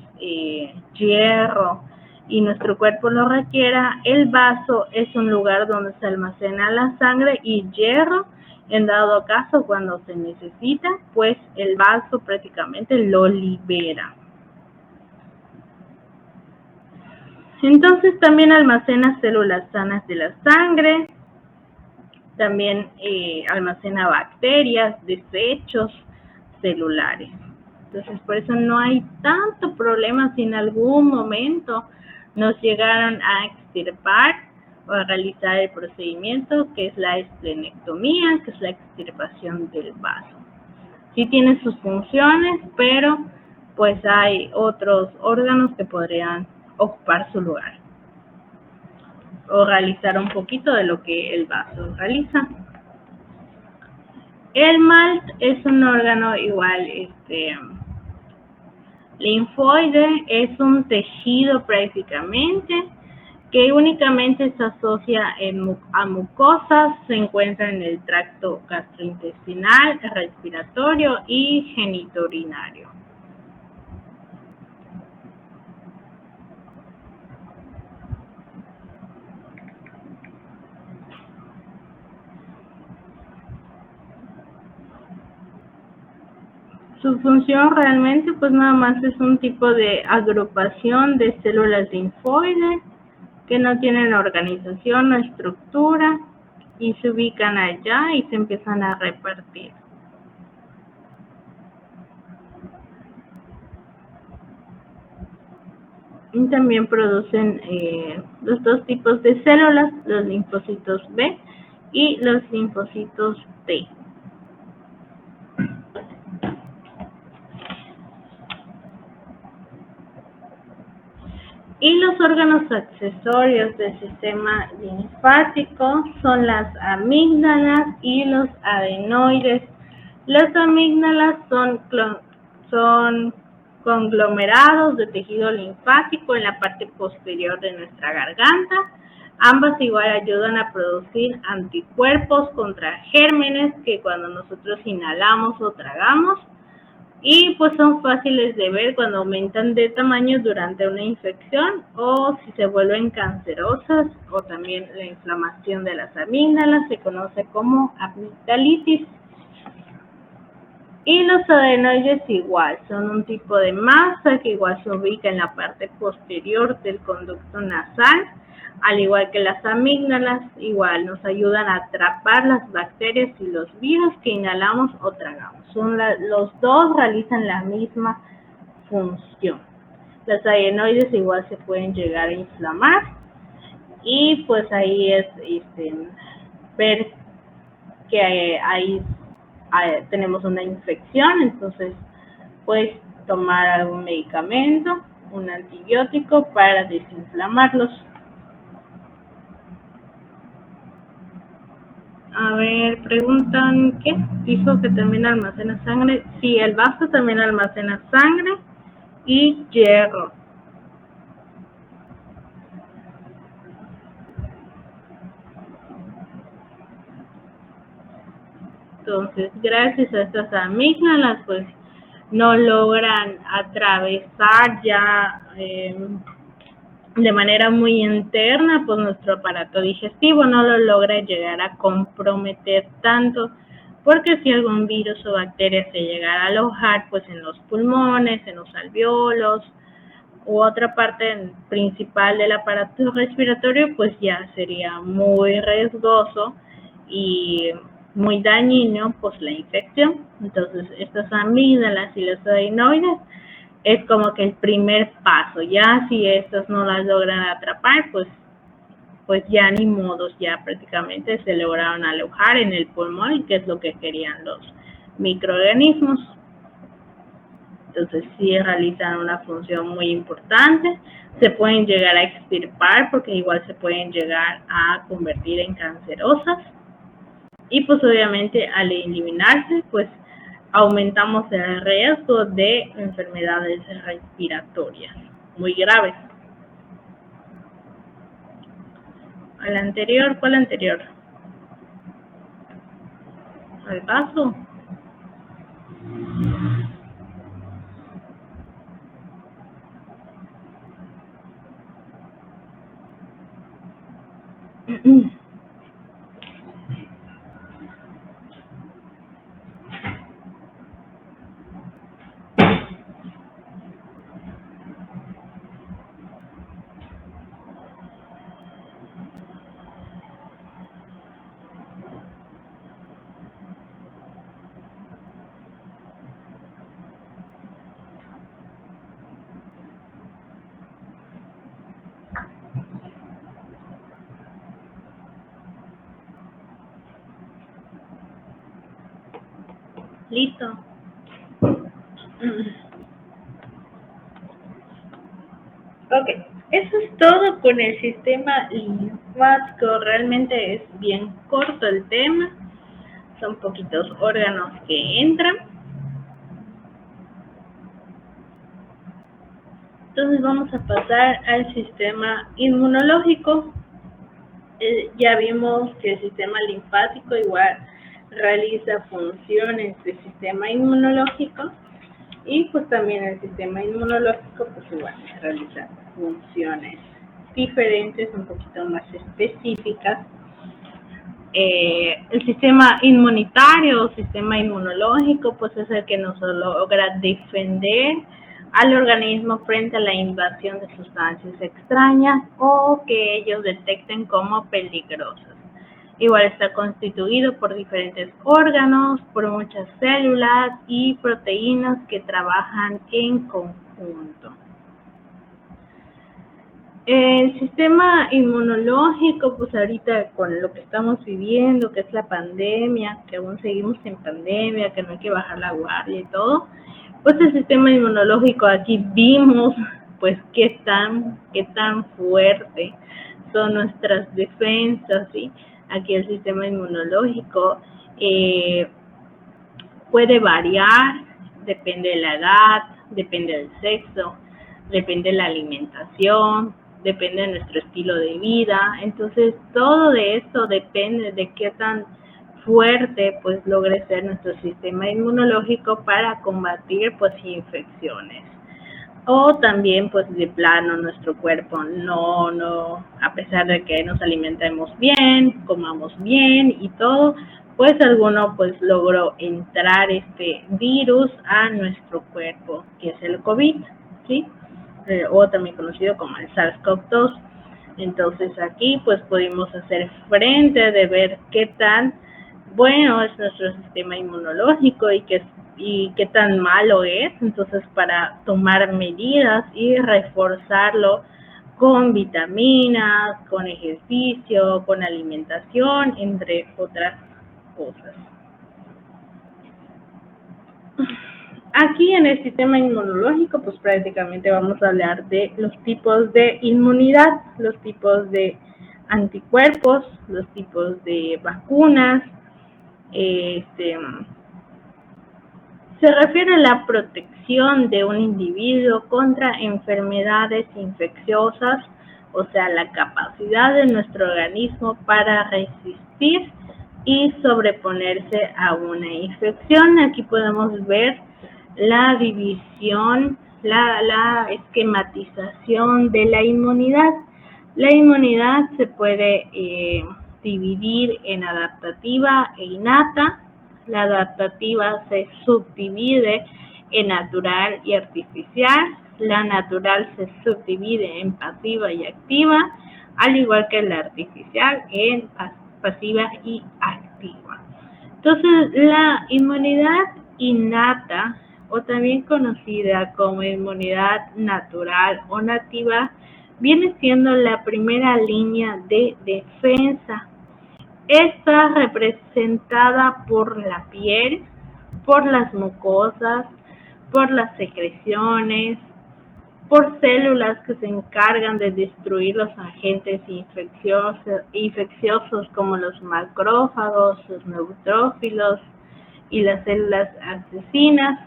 hierro y nuestro cuerpo lo requiera, el vaso es un lugar donde se almacena la sangre y hierro. En dado caso, cuando se necesita, pues el vaso prácticamente lo libera. Entonces también almacena células sanas de la sangre, también almacena bacterias, desechos celulares. Entonces por eso no hay tanto problema si en algún momento nos llegaron a extirpar o a realizar el procedimiento que es la esplenectomía, que es la extirpación del vaso. Sí tiene sus funciones, pero pues hay otros órganos que podrían ocupar su lugar o realizar un poquito de lo que el vaso realiza. El MALT es un órgano igual linfoide, es un tejido prácticamente que únicamente se asocia a mucosas, se encuentra en el tracto gastrointestinal, respiratorio y genitourinario. Su función realmente pues nada más es un tipo de agrupación de células linfoides que no tienen organización o estructura y se ubican allá y se empiezan a repartir. Y también producen los dos tipos de células, los linfocitos B y los linfocitos T. Y los órganos accesorios del sistema linfático son las amígdalas y los adenoides. Las amígdalas son conglomerados de tejido linfático en la parte posterior de nuestra garganta. Ambas igual ayudan a producir anticuerpos contra gérmenes que cuando nosotros inhalamos o tragamos. Y pues son fáciles de ver cuando aumentan de tamaño durante una infección o si se vuelven cancerosas, o también la inflamación de las amígdalas se conoce como amigdalitis. Y los adenoides igual, son un tipo de masa que igual se ubica en la parte posterior del conducto nasal, al igual que las amígdalas, igual nos ayudan a atrapar las bacterias y los virus que inhalamos o tragamos. Los dos realizan la misma función. Los adenoides igual se pueden llegar a inflamar y pues ahí es ver que ahí tenemos una infección, entonces puedes tomar algún medicamento, un antibiótico para desinflamarlos. A ver, preguntan, ¿qué? Dijo que también almacena sangre. Sí, el vaso también almacena sangre y hierro. Entonces, gracias a estas amígdalas, pues no logran atravesar ya de manera muy interna, pues nuestro aparato digestivo no lo logra llegar a comprometer tanto, porque si algún virus o bacteria se llegara a alojar, pues en los pulmones, en los alvéolos u otra parte principal del aparato respiratorio, pues ya sería muy riesgoso y muy dañino pues la infección. Entonces estas amígdalas y los adenoides es como que el primer paso. Ya si estos no las logran atrapar, pues ya ni modos, ya prácticamente se lograron alojar en el pulmón, que es lo que querían los microorganismos. Entonces sí realizan una función muy importante. Se pueden llegar a extirpar porque igual se pueden llegar a convertir en cancerosas. Y pues obviamente al eliminarse, pues aumentamos el riesgo de enfermedades respiratorias muy graves. ¿Al anterior? ¿Cuál anterior? ¿Al vaso? Listo. Ok, eso es todo con el sistema linfático. Realmente es bien corto el tema. Son poquitos órganos que entran. Entonces vamos a pasar al sistema inmunológico. Ya vimos que el sistema linfático igual realiza funciones del sistema inmunológico y pues también el sistema inmunológico pues igual realiza funciones diferentes, un poquito más específicas. El sistema inmunitario o sistema inmunológico pues es el que nos logra defender al organismo frente a la invasión de sustancias extrañas o que ellos detecten como peligrosas. Igual está constituido por diferentes órganos, por muchas células y proteínas que trabajan en conjunto. El sistema inmunológico, pues ahorita con lo que estamos viviendo, que es la pandemia, que aún seguimos en pandemia, que no hay que bajar la guardia y todo, pues el sistema inmunológico aquí vimos pues qué tan fuerte son nuestras defensas, ¿sí? Aquí el sistema inmunológico puede variar, depende de la edad, depende del sexo, depende de la alimentación, depende de nuestro estilo de vida. Entonces, todo de esto depende de qué tan fuerte pues logre ser nuestro sistema inmunológico para combatir pues infecciones. O también pues de plano nuestro cuerpo no, a pesar de que nos alimentemos bien, comamos bien y todo, pues alguno pues logró entrar este virus a nuestro cuerpo, que es el COVID, ¿sí? O también conocido como el SARS-CoV-2. Entonces aquí pues pudimos hacer frente de ver qué tan bueno es nuestro sistema inmunológico y qué tan malo es, entonces para tomar medidas y reforzarlo con vitaminas, con ejercicio, con alimentación, entre otras cosas. Aquí en el sistema inmunológico, pues prácticamente vamos a hablar de los tipos de inmunidad, los tipos de anticuerpos, los tipos de vacunas. Se refiere a la protección de un individuo contra enfermedades infecciosas, o sea, la capacidad de nuestro organismo para resistir y sobreponerse a una infección. Aquí podemos ver la división, la esquematización de la inmunidad. La inmunidad se puede dividir en adaptativa e innata. La adaptativa se subdivide en natural y artificial. La natural se subdivide en pasiva y activa, al igual que la artificial en pasiva y activa. Entonces, la inmunidad innata, o también conocida como inmunidad natural o nativa, viene siendo la primera línea de defensa. Está representada por la piel, por las mucosas, por las secreciones, por células que se encargan de destruir los agentes infecciosos como los macrófagos, los neutrófilos y las células asesinas.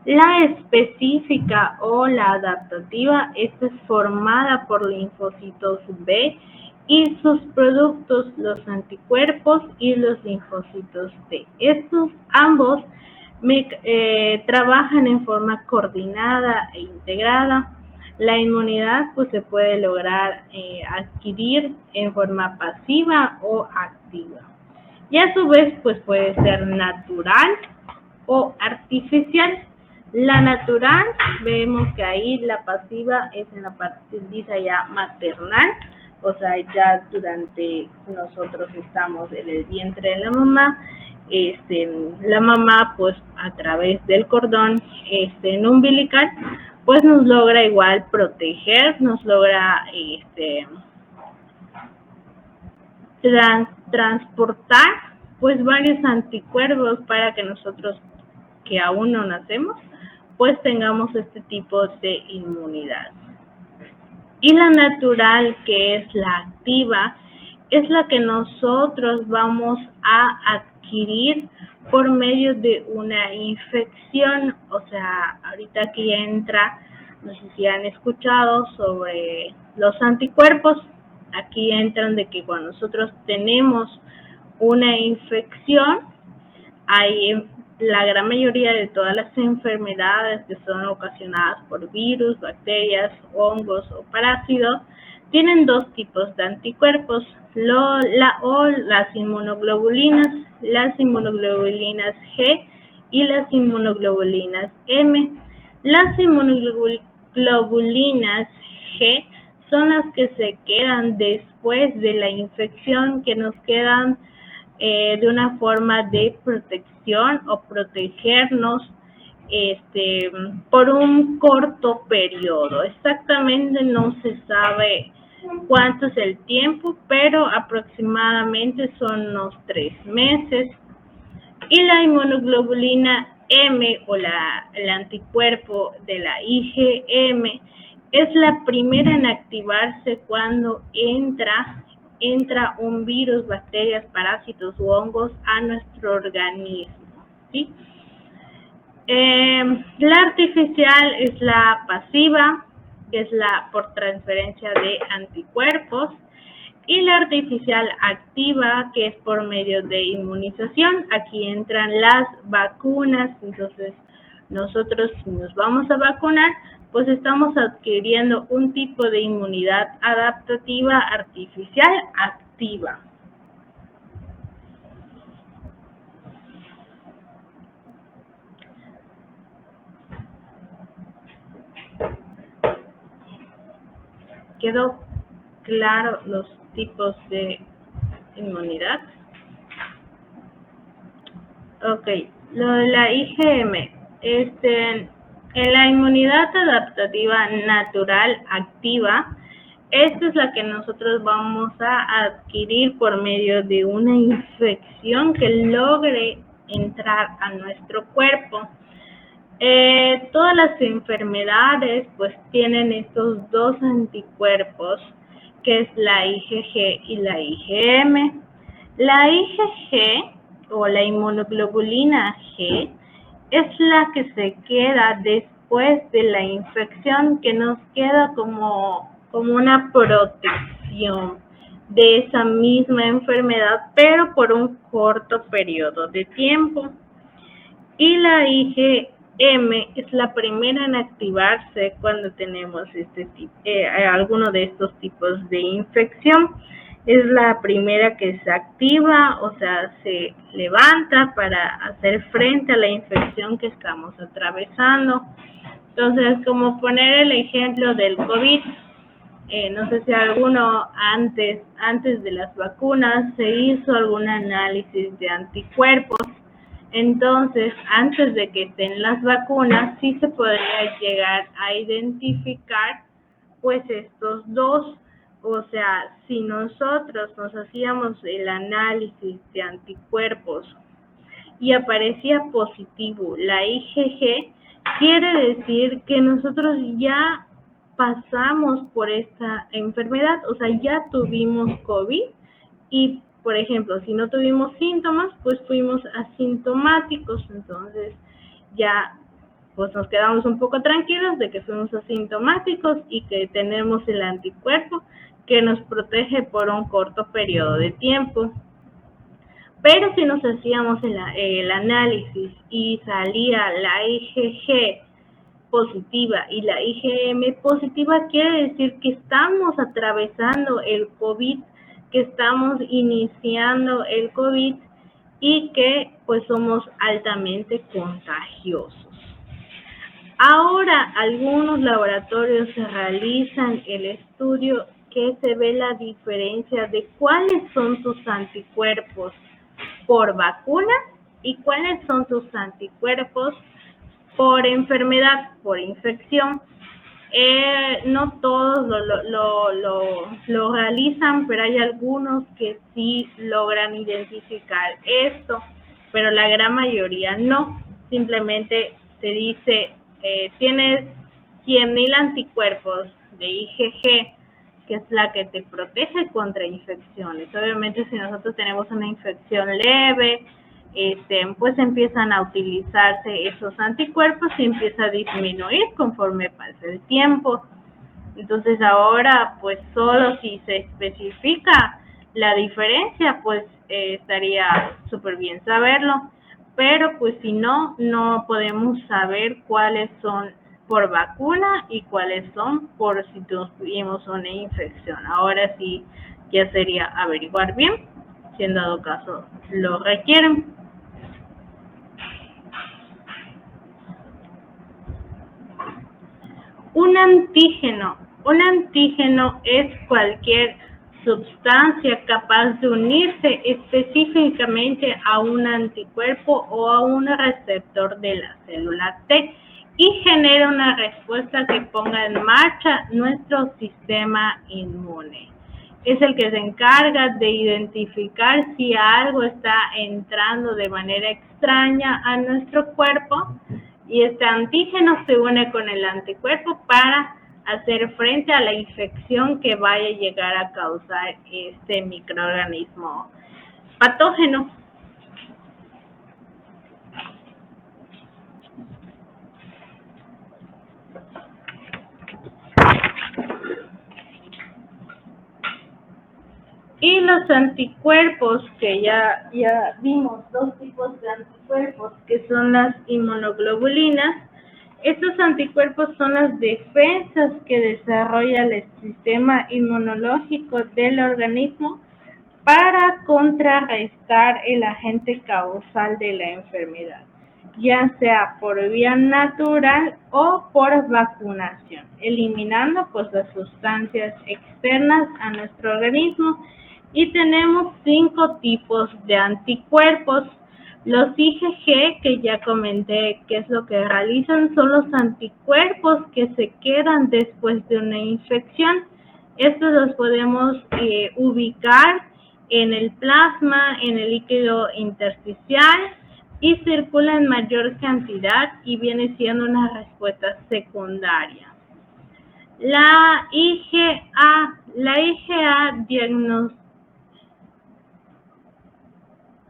La específica o la adaptativa, esta es formada por linfocitos B y sus productos, los anticuerpos y los linfocitos T. Estos ambos trabajan en forma coordinada e integrada. La inmunidad pues se puede lograr adquirir en forma pasiva o activa. Y a su vez pues puede ser natural o artificial. La natural, vemos que ahí la pasiva es en la parte ya maternal, o sea, ya durante nosotros estamos en el vientre de la mamá, la mamá pues a través del cordón umbilical pues nos logra igual proteger, nos logra transportar pues varios anticuerpos para que nosotros que aún no nacemos pues tengamos este tipo de inmunidad. Y la natural, que es la activa, es la que nosotros vamos a adquirir por medio de una infección. O sea, ahorita aquí entra, no sé si han escuchado sobre los anticuerpos, aquí entran de que cuando nosotros tenemos una infección, hay la gran mayoría de todas las enfermedades que son ocasionadas por virus, bacterias, hongos o parásitos tienen dos tipos de anticuerpos, las inmunoglobulinas, G y las inmunoglobulinas M. Las inmunoglobulinas G son las que se quedan después de la infección, que nos quedan de una forma de protección o protegernos por un corto periodo. Exactamente no se sabe cuánto es el tiempo, pero aproximadamente son unos 3 meses. Y la inmunoglobulina M o el anticuerpo de la IgM es la primera en activarse cuando entra un virus, bacterias, parásitos u hongos a nuestro organismo, ¿sí? La artificial es la pasiva, que es la por transferencia de anticuerpos, y la artificial activa, que es por medio de inmunización. Aquí entran las vacunas. Entonces, nosotros si nos vamos a vacunar, pues estamos adquiriendo un tipo de inmunidad adaptativa artificial activa. ¿Quedó claro los tipos de inmunidad? Ok, lo de la IgM, en la inmunidad adaptativa natural activa, esta es la que nosotros vamos a adquirir por medio de una infección que logre entrar a nuestro cuerpo. Todas las enfermedades pues tienen estos dos anticuerpos, que es la IgG y la IgM. La IgG o la inmunoglobulina G es la que se queda después de la infección, que nos queda como una protección de esa misma enfermedad, pero por un corto periodo de tiempo. Y la IgM es la primera en activarse cuando tenemos alguno de estos tipos de infección. Es la primera que se activa, o sea, se levanta para hacer frente a la infección que estamos atravesando. Entonces, como poner el ejemplo del COVID, no sé si alguno antes de las vacunas se hizo algún análisis de anticuerpos. Entonces, antes de que estén las vacunas, sí se podría llegar a identificar pues estos dos. O sea, si nosotros nos hacíamos el análisis de anticuerpos y aparecía positivo la IgG, quiere decir que nosotros ya pasamos por esta enfermedad, o sea, ya tuvimos COVID y, por ejemplo, si no tuvimos síntomas, pues fuimos asintomáticos. Entonces ya pues nos quedamos un poco tranquilos de que fuimos asintomáticos y que tenemos el anticuerpo que nos protege por un corto periodo de tiempo. Pero si nos hacíamos el análisis y salía la IgG positiva y la IgM positiva, quiere decir que estamos atravesando el COVID, que estamos iniciando el COVID y que pues somos altamente contagiosos. Ahora algunos laboratorios se realizan el estudio que se ve la diferencia de cuáles son tus anticuerpos por vacuna y cuáles son tus anticuerpos por enfermedad, por infección. No todos lo realizan, pero hay algunos que sí logran identificar esto, pero la gran mayoría no. Simplemente se dice, tienes 100,000 anticuerpos de IgG, que es la que te protege contra infecciones. Obviamente, si nosotros tenemos una infección leve, pues empiezan a utilizarse esos anticuerpos y empieza a disminuir conforme pasa el tiempo. Entonces ahora pues solo si se especifica la diferencia, pues estaría súper bien saberlo, pero pues si no podemos saber cuáles son por vacuna y cuáles son por si tuvimos una infección. Ahora sí, ya sería averiguar bien si en dado caso lo requieren. Un antígeno es cualquier sustancia capaz de unirse específicamente a un anticuerpo o a un receptor de la célula T y genera una respuesta que ponga en marcha nuestro sistema inmune. Es el que se encarga de identificar si algo está entrando de manera extraña a nuestro cuerpo y este antígeno se une con el anticuerpo para hacer frente a la infección que vaya a llegar a causar este microorganismo patógeno. Y los anticuerpos, que ya vimos dos tipos de anticuerpos, que son las inmunoglobulinas. Estos anticuerpos son las defensas que desarrolla el sistema inmunológico del organismo para contrarrestar el agente causal de la enfermedad, ya sea por vía natural o por vacunación, eliminando pues las sustancias externas a nuestro organismo. Y tenemos 5 tipos de anticuerpos. Los IgG, que ya comenté qué es lo que realizan, son los anticuerpos que se quedan después de una infección. Estos los podemos ubicar en el plasma, en el líquido intersticial y circula en mayor cantidad y viene siendo una respuesta secundaria. La IgA diagnostica.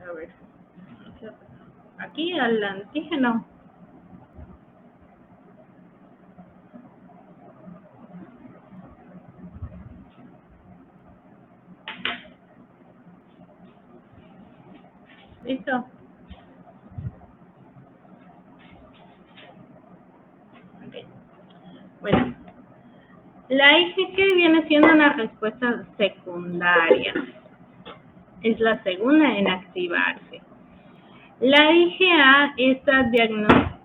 A ver, aquí al antígeno. ¿Listo? Okay. Bueno, la IgG viene siendo una respuesta secundaria. Es la segunda en activarse. La IgA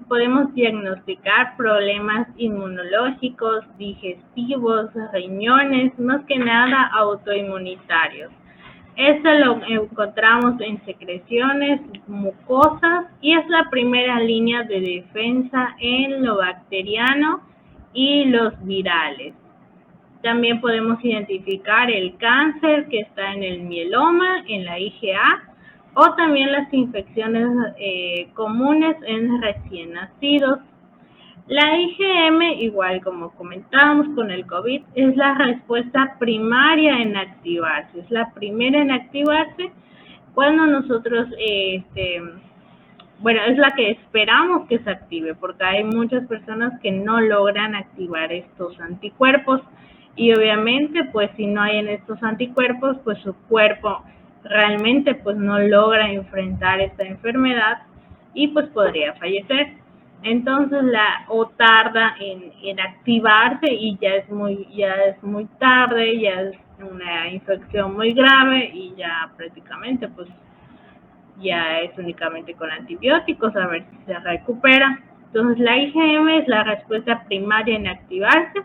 podemos diagnosticar problemas inmunológicos, digestivos, riñones, más que nada autoinmunitarios. Esto lo encontramos en secreciones, mucosas y es la primera línea de defensa en lo bacteriano y los virales. También podemos identificar el cáncer que está en el mieloma, en la IgA, o también las infecciones comunes en recién nacidos. La IgM, igual como comentábamos con el COVID, es la respuesta primaria en activarse, es la primera en activarse cuando nosotros, es la que esperamos que se active, porque hay muchas personas que no logran activar estos anticuerpos y obviamente pues si no hay en estos anticuerpos pues su cuerpo realmente pues no logra enfrentar esta enfermedad y pues podría fallecer. Entonces tarda en activarse y ya es muy tarde, ya es una infección muy grave y ya prácticamente pues ya es únicamente con antibióticos a ver si se recupera. Entonces la IgM es la respuesta primaria en activarse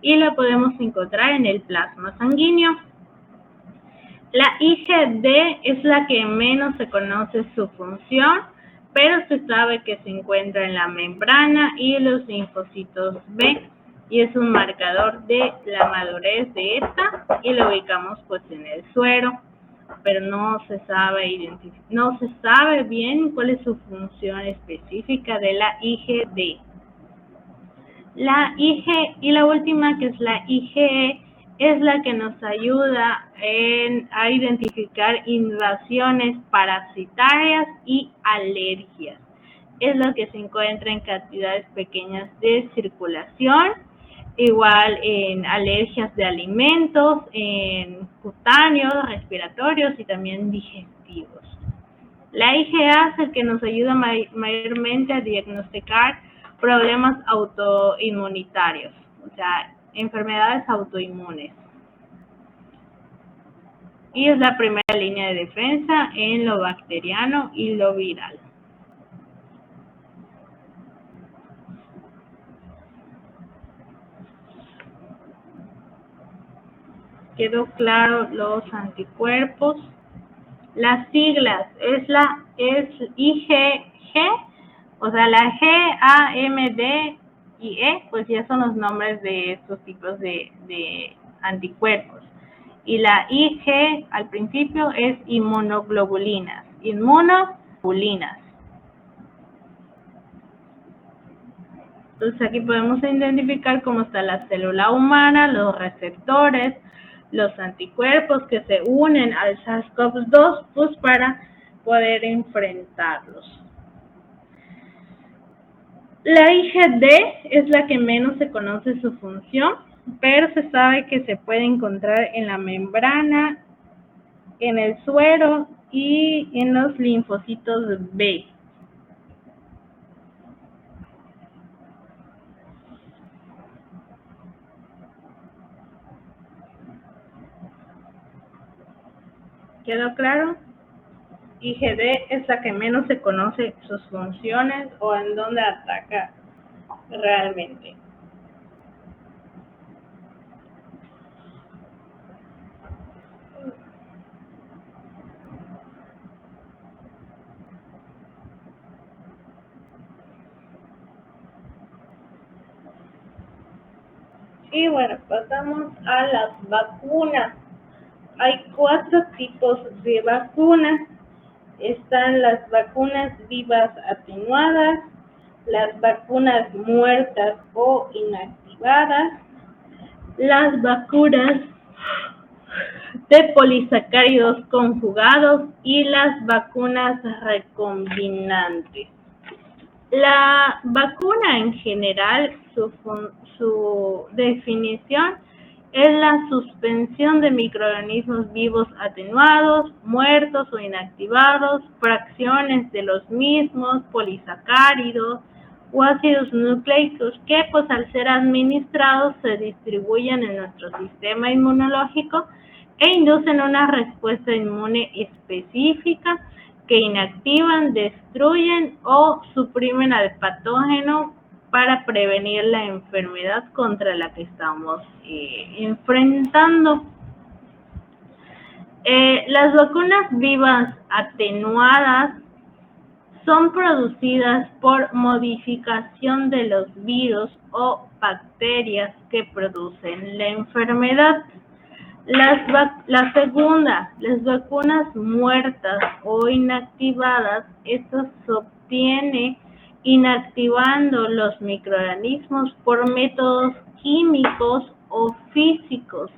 y la podemos encontrar en el plasma sanguíneo. La IgD es la que menos se conoce su función, pero se sabe que se encuentra en la membrana y los linfocitos B y es un marcador de la madurez de esta y lo ubicamos pues en el suero, pero no se sabe bien cuál es su función específica de la IgD. La la última, que es la IgE, es la que nos ayuda a identificar invasiones parasitarias y alergias. Es lo que se encuentra en cantidades pequeñas de circulación, igual en alergias de alimentos, en cutáneos, respiratorios y también digestivos. La IgA es el que nos ayuda mayormente a diagnosticar problemas autoinmunitarios, o sea, enfermedades autoinmunes. Y es la primera línea de defensa en lo bacteriano y lo viral. ¿Quedó claro los anticuerpos? Las siglas es IgG, o sea, la G, A, M, D y E, pues ya son los nombres de estos tipos de anticuerpos. Y la IG al principio es inmunoglobulinas. Entonces aquí podemos identificar cómo está la célula humana, los receptores, los anticuerpos que se unen al SARS-CoV-2 pues para poder enfrentarlos. La IgD es la que menos se conoce su función, pero se sabe que se puede encontrar en la membrana, en el suero y en los linfocitos B. ¿Quedó claro? IgD es la que menos se conoce sus funciones o en dónde ataca realmente. Y bueno, pasamos a las vacunas. Hay 4 tipos de vacunas. Están las vacunas vivas atenuadas, las vacunas muertas o inactivadas, las vacunas de polisacáridos conjugados y las vacunas recombinantes. La vacuna en general, su definición es la suspensión de microorganismos vivos atenuados, muertos o inactivados, fracciones de los mismos, polisacáridos o ácidos nucleicos que pues al ser administrados se distribuyen en nuestro sistema inmunológico e inducen una respuesta inmune específica que inactivan, destruyen o suprimen al patógeno para prevenir la enfermedad contra la que estamos enfrentando. Las vacunas vivas atenuadas son producidas por modificación de los virus o bacterias que producen la enfermedad. La segunda, las vacunas muertas o inactivadas, esto se obtiene inactivando los microorganismos por métodos químicos o físicos.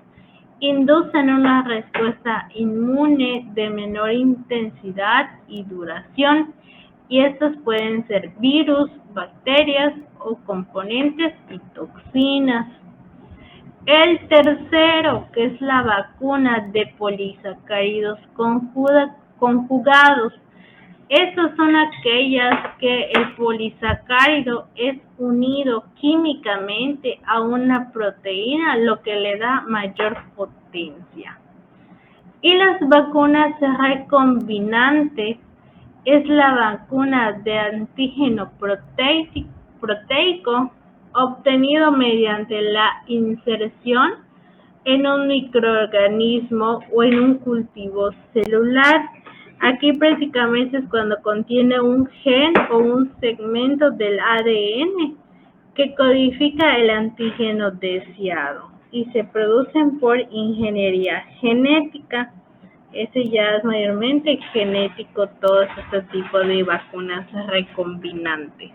Inducen una respuesta inmune de menor intensidad y duración, y estos pueden ser virus, bacterias o componentes y toxinas. El tercero, que es la vacuna de polisacáridos conjugados. Estas son aquellas que el polisacárido es unido químicamente a una proteína, lo que le da mayor potencia. Y las vacunas recombinantes es la vacuna de antígeno proteico obtenido mediante la inserción en un microorganismo o en un cultivo celular. Aquí prácticamente es cuando contiene un gen o un segmento del ADN que codifica el antígeno deseado y se producen por ingeniería genética. Ese ya es mayormente genético, todo este tipo de vacunas recombinantes.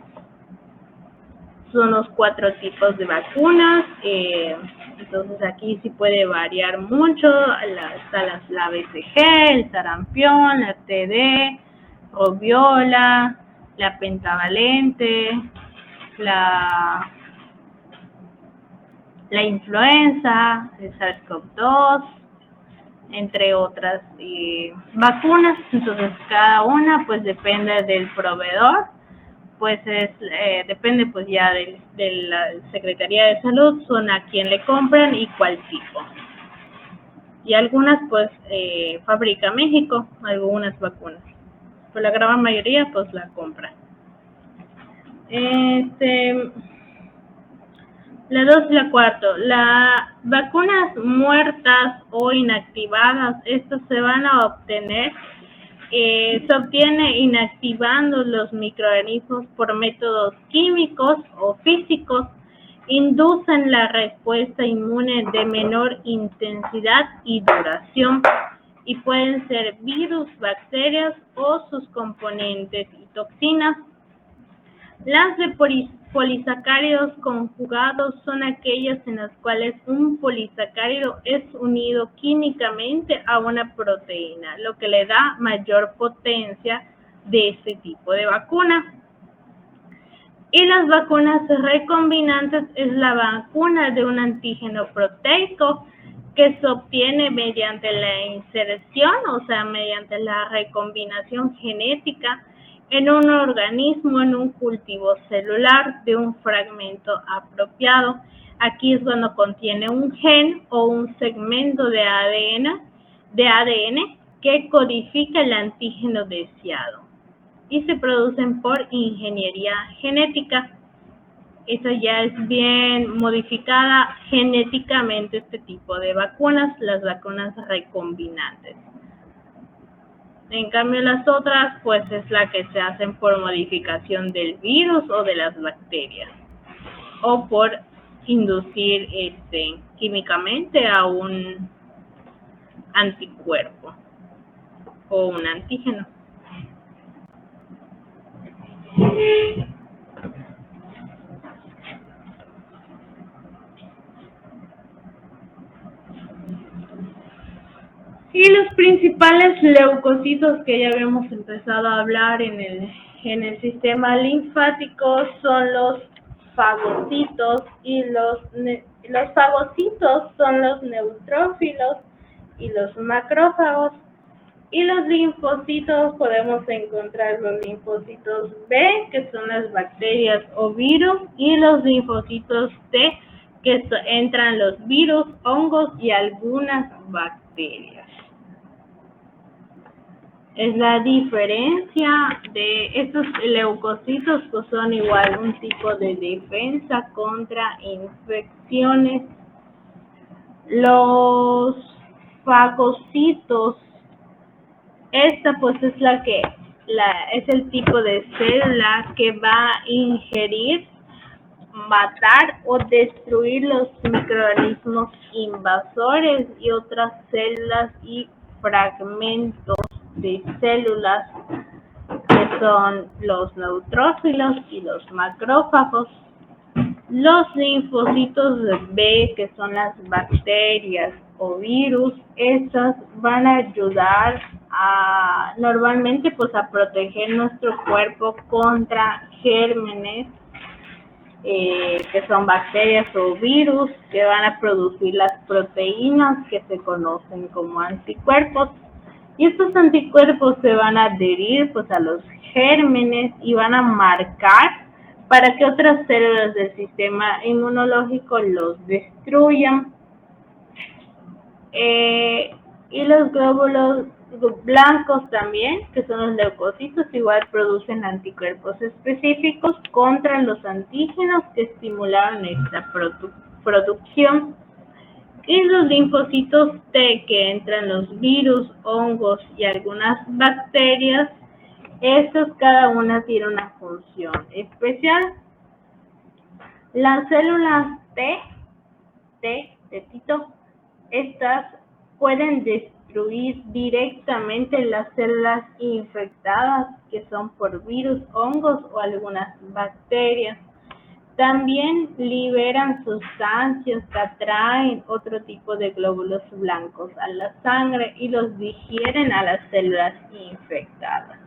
Son los 4 tipos de vacunas, entonces aquí sí puede variar mucho. Está la BCG, el sarampión, la TD, rubiola, la pentavalente, la influenza, el SARS-CoV-2, entre otras vacunas. Entonces cada una pues depende del proveedor pues depende pues ya de la Secretaría de Salud, son a quién le compran y cuál tipo. Y algunas pues fabrica México, algunas vacunas, pero la gran mayoría pues la compra. La 2 y la 4, las vacunas muertas o inactivadas, estas se van a obtener, se obtiene inactivando los microorganismos por métodos químicos o físicos, inducen la respuesta inmune de menor intensidad y duración, y pueden ser virus, bacterias o sus componentes y toxinas. Las de polisacáridos conjugados son aquellas en las cuales un polisacárido es unido químicamente a una proteína, lo que le da mayor potencia de este tipo de vacuna. Y las vacunas recombinantes es la vacuna de un antígeno proteico que se obtiene mediante la inserción, o sea, mediante la recombinación genética en un organismo, en un cultivo celular de un fragmento apropiado. Aquí es cuando contiene un gen o un segmento de ADN que codifica el antígeno deseado, y se producen por ingeniería genética. Eso ya es bien modificada genéticamente este tipo de vacunas, las vacunas recombinantes. En cambio las otras pues es la que se hacen por modificación del virus o de las bacterias, o por inducir químicamente a un anticuerpo o un antígeno. Y los principales leucocitos que ya habíamos empezado a hablar en el sistema linfático son los fagocitos, y los fagocitos son los neutrófilos y los macrófagos. Y los linfocitos, podemos encontrar los linfocitos B, que son las bacterias o virus, y los linfocitos T, que entran los virus, hongos y algunas bacterias. Es la diferencia de estos leucocitos, pues son igual un tipo de defensa contra infecciones. Los fagocitos, esta pues es es el tipo de célula que va a ingerir, matar o destruir los microorganismos invasores y otras células y fragmentos de células, que son los neutrófilos y los macrófagos. Los linfocitos B, que son las bacterias o virus, estas van a ayudar normalmente pues a proteger nuestro cuerpo contra gérmenes, que son bacterias o virus, que van a producir las proteínas que se conocen como anticuerpos. Y estos anticuerpos se van a adherir pues a los gérmenes y van a marcar para que otras células del sistema inmunológico los destruyan. Y los glóbulos blancos también, que son los leucocitos, igual producen anticuerpos específicos contra los antígenos que estimularon esta producción. Y los linfocitos T, que entran los virus, hongos y algunas bacterias, estos cada una tiene una función especial. Las células T, estas pueden destruir directamente las células infectadas, que son por virus, hongos o algunas bacterias. También liberan sustancias que atraen otro tipo de glóbulos blancos a la sangre y los digieren a las células infectadas.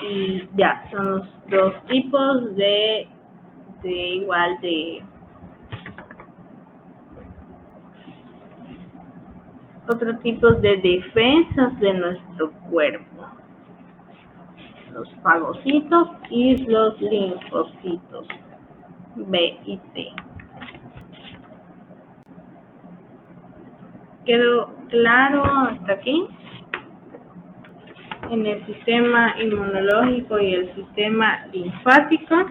Y ya, son los dos tipos de otros tipos de defensas de nuestro cuerpo. Los fagocitos y los linfocitos B y T. ¿Quedó claro hasta aquí? En el sistema inmunológico y el sistema linfático.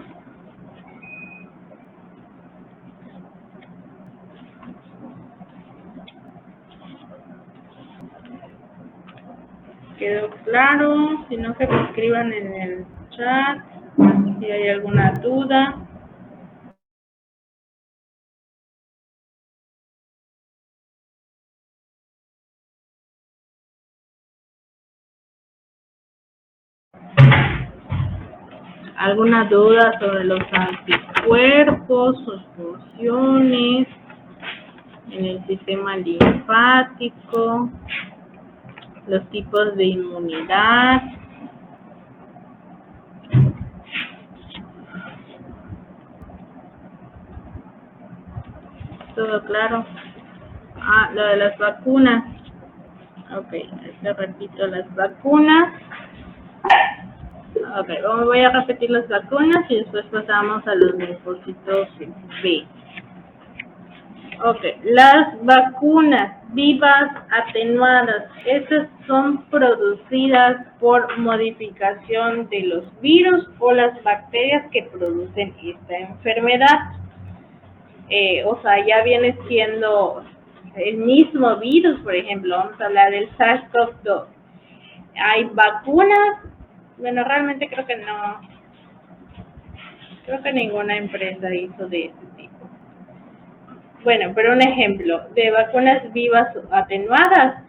¿Quedó claro? Si no, que me escriban en el chat si hay alguna duda. ¿Alguna duda sobre los anticuerpos, sus funciones en el sistema linfático, los tipos de inmunidad? ¿Todo claro? Lo de las vacunas. Ok, te repito las vacunas. Ok, voy a repetir las vacunas y después pasamos a los linfocitos B. Ok, las vacunas vivas atenuadas, estas son producidas por modificación de los virus o las bacterias que producen esta enfermedad. O sea, ya viene siendo el mismo virus, por ejemplo, vamos a hablar del SARS-CoV-2. Hay vacunas, bueno, realmente creo que no, creo que ninguna empresa hizo de este tipo. Bueno, pero un ejemplo de vacunas vivas atenuadas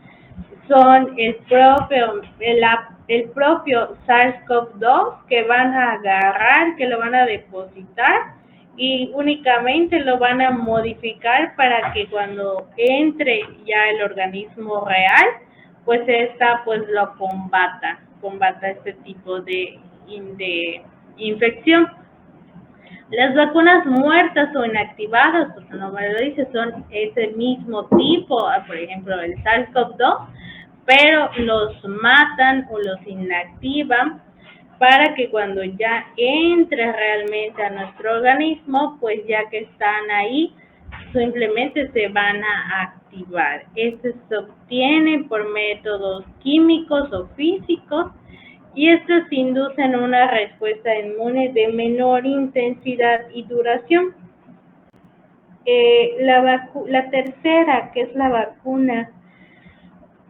son el propio SARS-CoV-2 que van a agarrar, que lo van a depositar y únicamente lo van a modificar para que cuando entre ya el organismo real, pues esta pues lo combata este tipo de infección. Las vacunas muertas o inactivadas, pues su nombre lo dice, son ese mismo tipo, por ejemplo el SARS-CoV-2, pero los matan o los inactivan para que cuando ya entre realmente a nuestro organismo, pues ya que están ahí, simplemente se van a activar. Esto se obtiene por métodos químicos o físicos y estos inducen una respuesta inmune de menor intensidad y duración. La tercera, que es la vacuna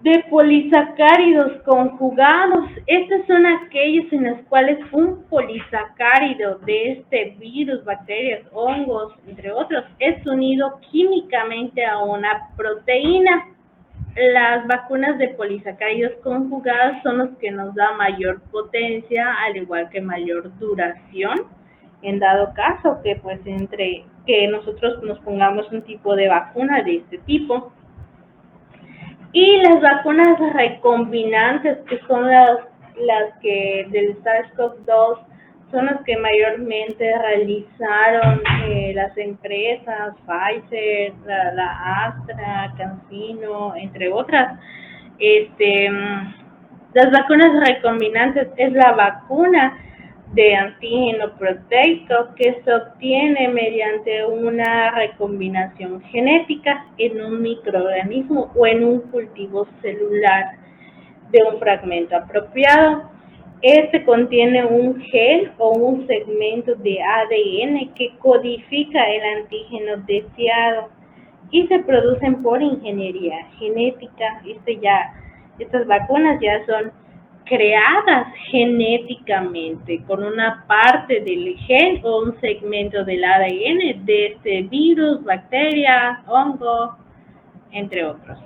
de polisacáridos conjugados. Estas son aquellas en las cuales un polisacárido de este virus, bacterias, hongos, entre otros, es unido químicamente a una proteína. Las vacunas de polisacáridos conjugados son los que nos da mayor potencia, al igual que mayor duración, en dado caso que pues que nosotros nos pongamos un tipo de vacuna de este tipo. Y las vacunas recombinantes, que son las que del SARS-CoV-2, son las que mayormente realizaron las empresas Pfizer, la Astra, CanSino, entre otras. Las vacunas recombinantes es la vacuna de antígeno proteico que se obtiene mediante una recombinación genética en un microorganismo o en un cultivo celular de un fragmento apropiado. Este contiene un gen o un segmento de ADN que codifica el antígeno deseado y se producen por ingeniería genética. Estas vacunas ya son creadas genéticamente con una parte del gen o un segmento del ADN de este virus, bacteria, hongo, entre otros.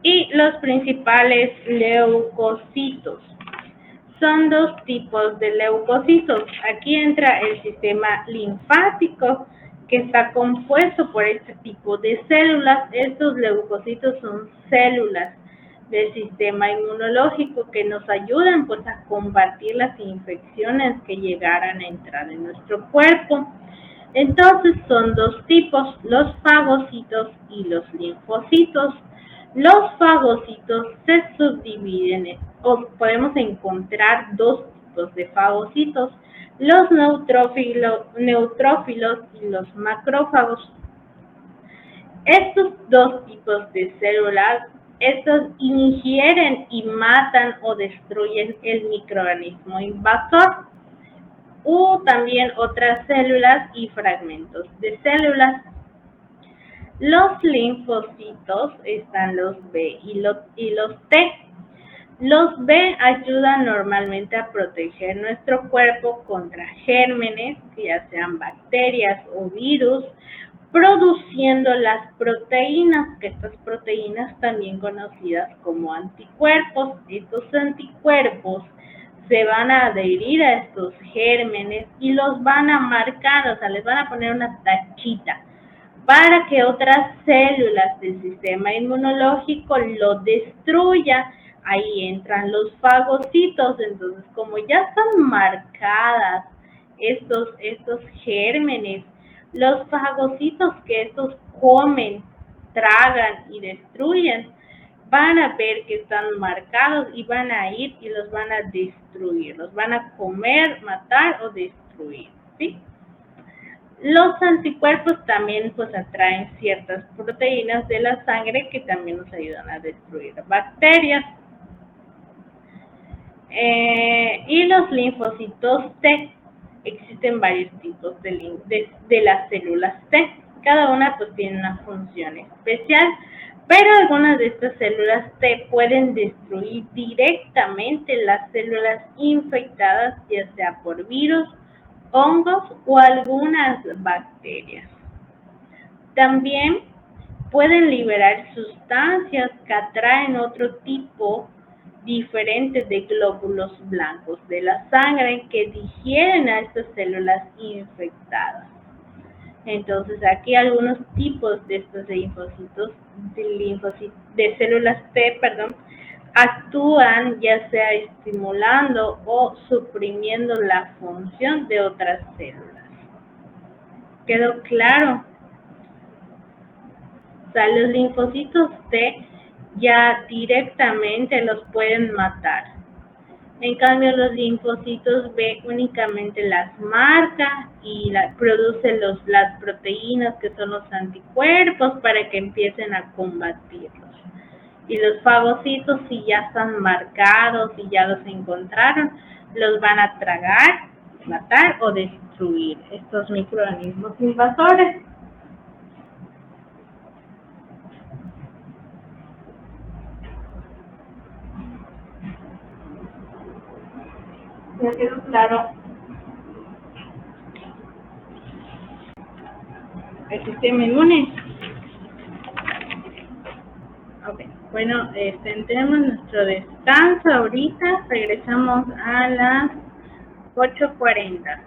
Y los principales leucocitos. Son dos tipos de leucocitos. Aquí entra el sistema linfático, que está compuesto por este tipo de células. Estos leucocitos son células del sistema inmunológico que nos ayudan pues a combatir las infecciones que llegaran a entrar en nuestro cuerpo. Entonces son dos tipos, los fagocitos y los linfocitos. Los fagocitos se subdividen, o podemos encontrar dos tipos de fagocitos, los neutrófilos y los macrófagos. Estos dos tipos de células, estos ingieren y matan o destruyen el microorganismo invasor u también otras células y fragmentos de células. Los linfocitos están los B y los T. Los B ayudan normalmente a proteger nuestro cuerpo contra gérmenes, ya sean bacterias o virus, produciendo las proteínas, que estas proteínas también conocidas como anticuerpos. Estos anticuerpos se van a adherir a estos gérmenes y los van a marcar, o sea, les van a poner una tachita para que otras células del sistema inmunológico lo destruyan. Ahí entran los fagocitos. Entonces, como ya están marcadas estos gérmenes, los fagocitos que estos comen, tragan y destruyen, van a ver que están marcados y van a ir y los van a destruir, los van a comer, matar o destruir, ¿sí? Los anticuerpos también pues atraen ciertas proteínas de la sangre que también nos ayudan a destruir bacterias. Y los linfocitos T. Existen varios tipos de las células T. Cada una pues tiene una función especial, pero algunas de estas células T pueden destruir directamente las células infectadas, ya sea por virus, hongos o algunas bacterias. También pueden liberar sustancias que atraen otro tipo diferente de glóbulos blancos de la sangre que digieren a estas células infectadas. Entonces aquí algunos tipos de estos linfocitos, de células T, actúan ya sea estimulando o suprimiendo la función de otras células. ¿Quedó claro? O sea, los linfocitos T ya directamente los pueden matar. En cambio, los linfocitos B únicamente las marca y produce las proteínas que son los anticuerpos para que empiecen a combatirlos. Y los fagocitos, si ya están marcados y ya los encontraron, los van a tragar, matar o destruir estos microorganismos invasores. ¿Ya quedó claro el sistema inmune? Ok, bueno, tenemos nuestro descanso ahorita, regresamos a las 8:40.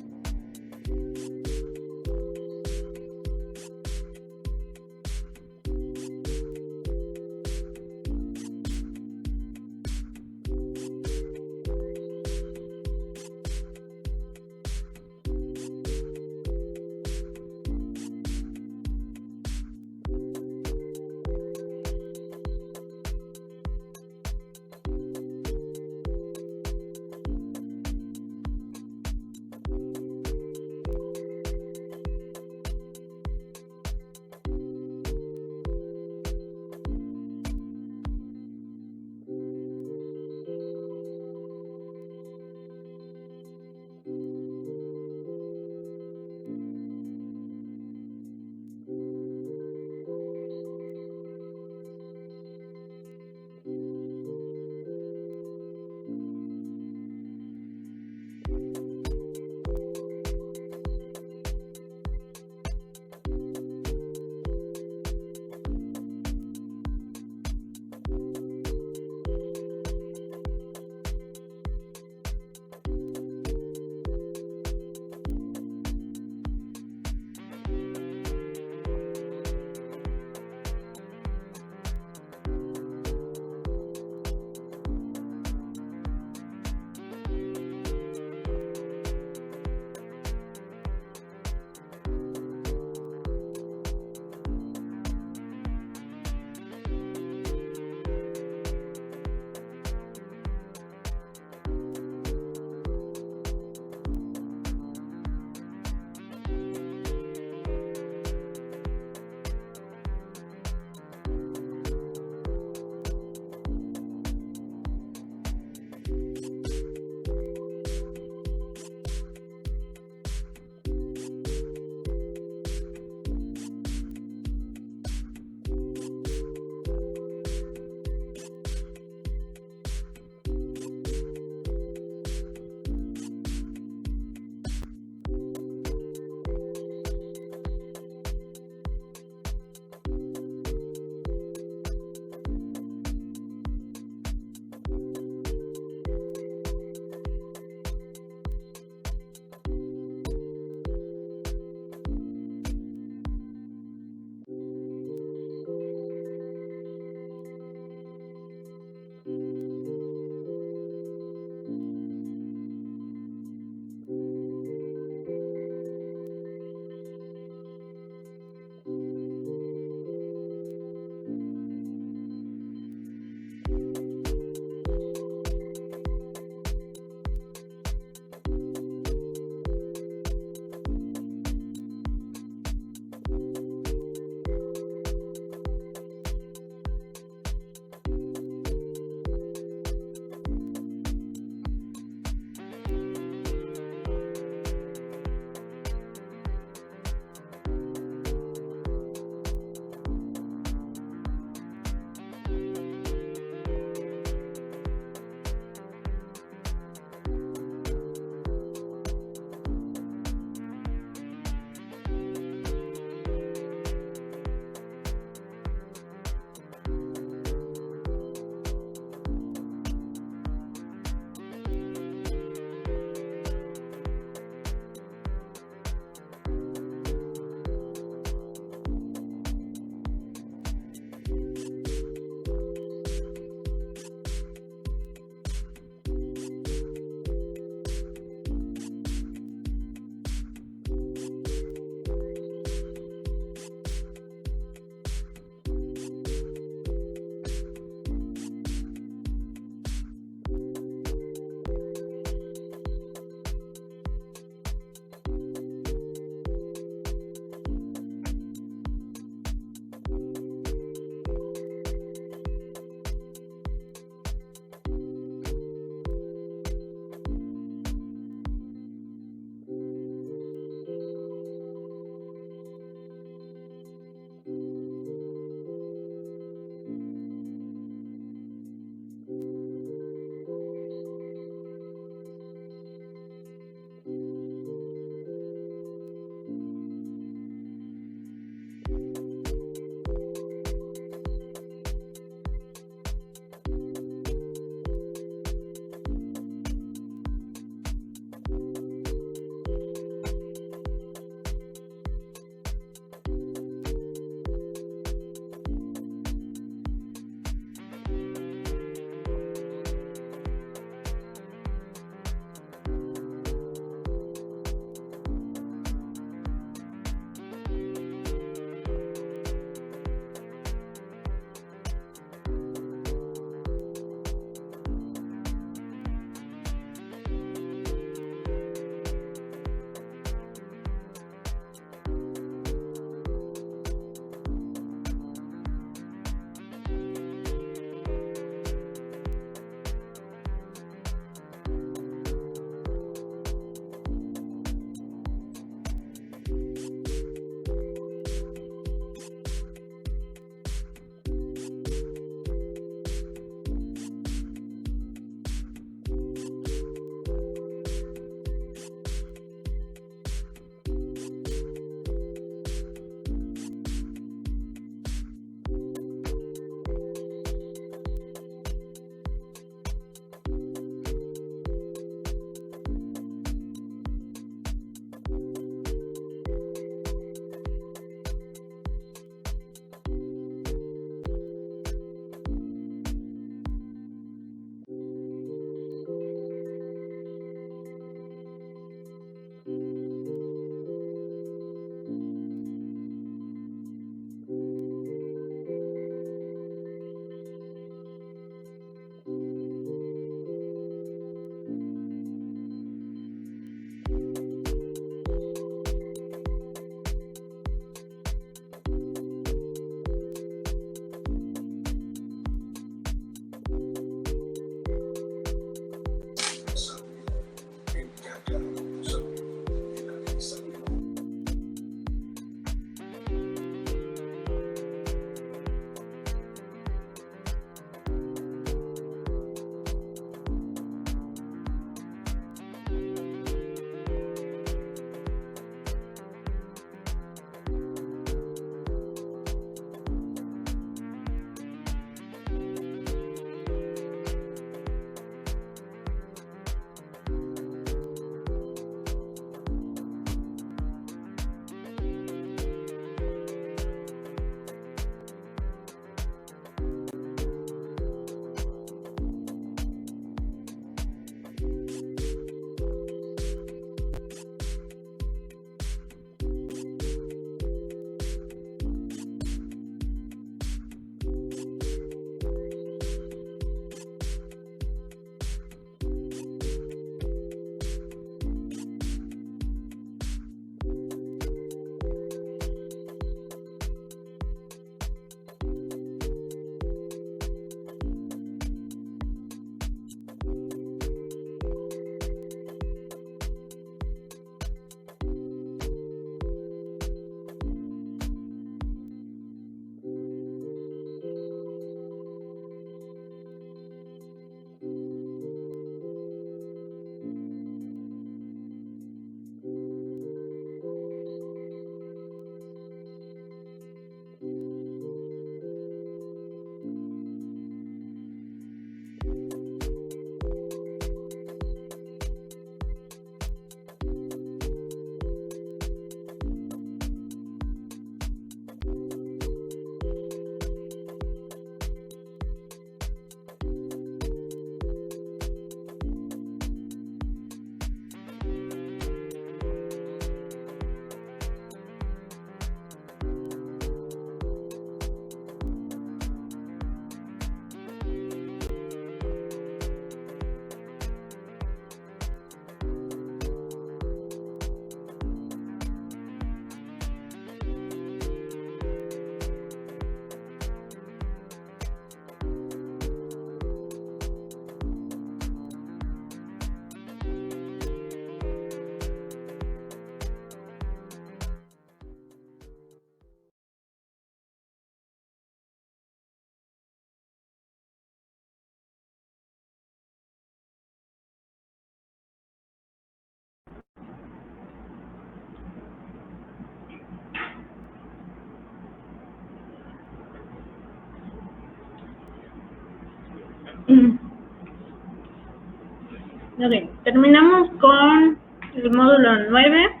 Ok, terminamos con el módulo 9,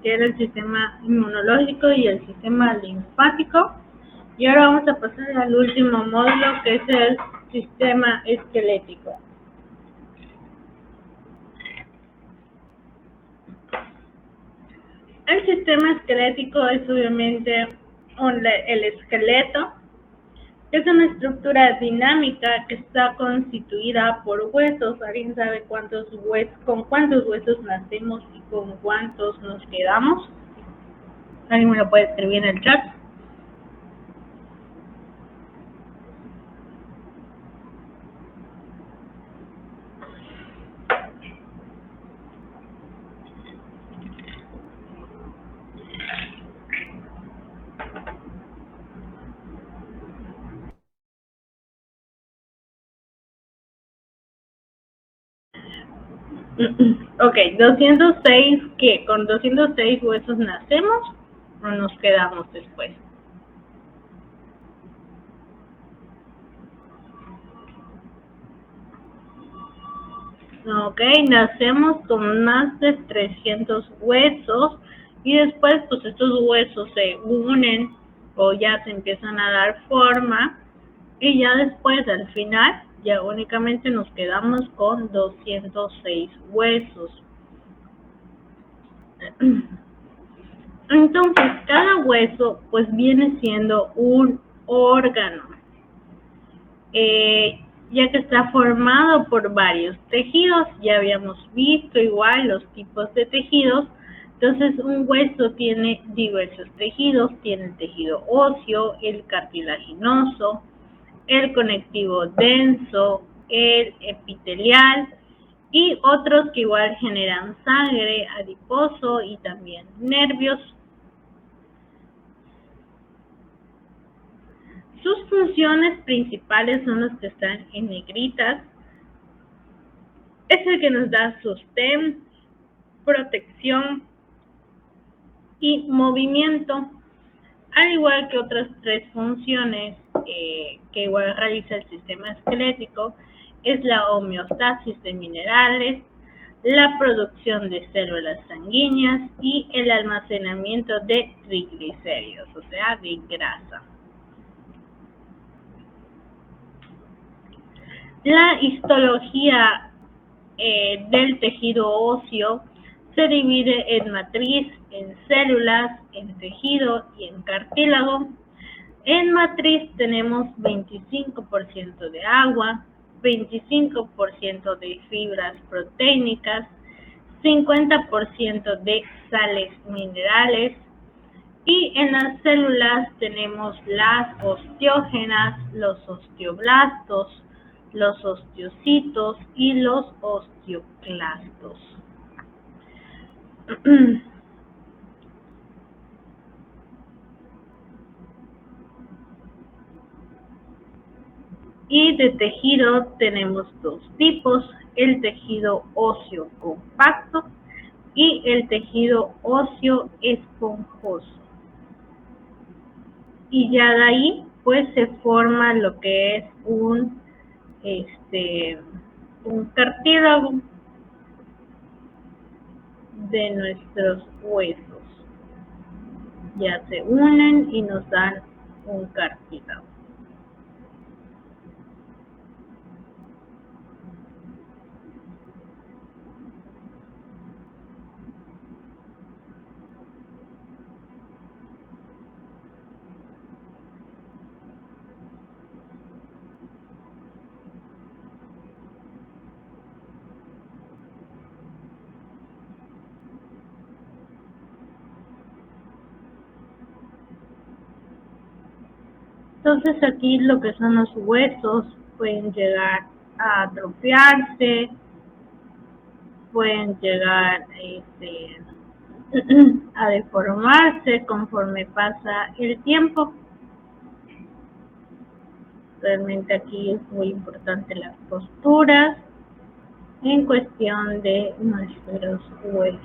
que era el sistema inmunológico y el sistema linfático. Y ahora vamos a pasar al último módulo, que es el sistema esquelético. El sistema esquelético es obviamente el esqueleto, que es una estructura dinámica que está constituida por huesos. ¿Alguien sabe con cuántos huesos nacemos y con cuántos nos quedamos? ¿Alguien me lo puede escribir en el chat? Ok, 206, ¿qué? ¿Con 206 huesos nacemos o nos quedamos después? Ok, nacemos con más de 300 huesos y después pues estos huesos se unen o ya se empiezan a dar forma y ya después al final ya únicamente nos quedamos con 206 huesos. Entonces cada hueso pues viene siendo un órgano, ya que está formado por varios tejidos. Ya habíamos visto igual los tipos de tejidos. Entonces un hueso tiene diversos tejidos, tiene el tejido óseo, el cartilaginoso, el conectivo denso, el epitelial y otros que igual generan sangre, adiposo y también nervios. Sus funciones principales son las que están en negritas. Es el que nos da sostén, protección y movimiento, al igual que otras tres funciones que igual realiza el sistema esquelético. Es la homeostasis de minerales, la producción de células sanguíneas y el almacenamiento de triglicéridos, o sea, de grasa. La histología del tejido óseo se divide en matriz, en células, en tejido y en cartílago. En matriz tenemos 25% de agua, 25% de fibras proteínicas, 50% de sales minerales, y en las células tenemos las osteógenas, los osteoblastos, los osteocitos y los osteoclastos. Y de tejido tenemos dos tipos: el tejido óseo compacto y el tejido óseo esponjoso. Y ya de ahí pues se forma lo que es un cartílago de nuestros huesos. Ya se unen y nos dan un cartílago. Entonces aquí lo que son los huesos pueden llegar a atrofiarse, pueden llegar a deformarse conforme pasa el tiempo. Realmente aquí es muy importante las posturas en cuestión de nuestros huesos.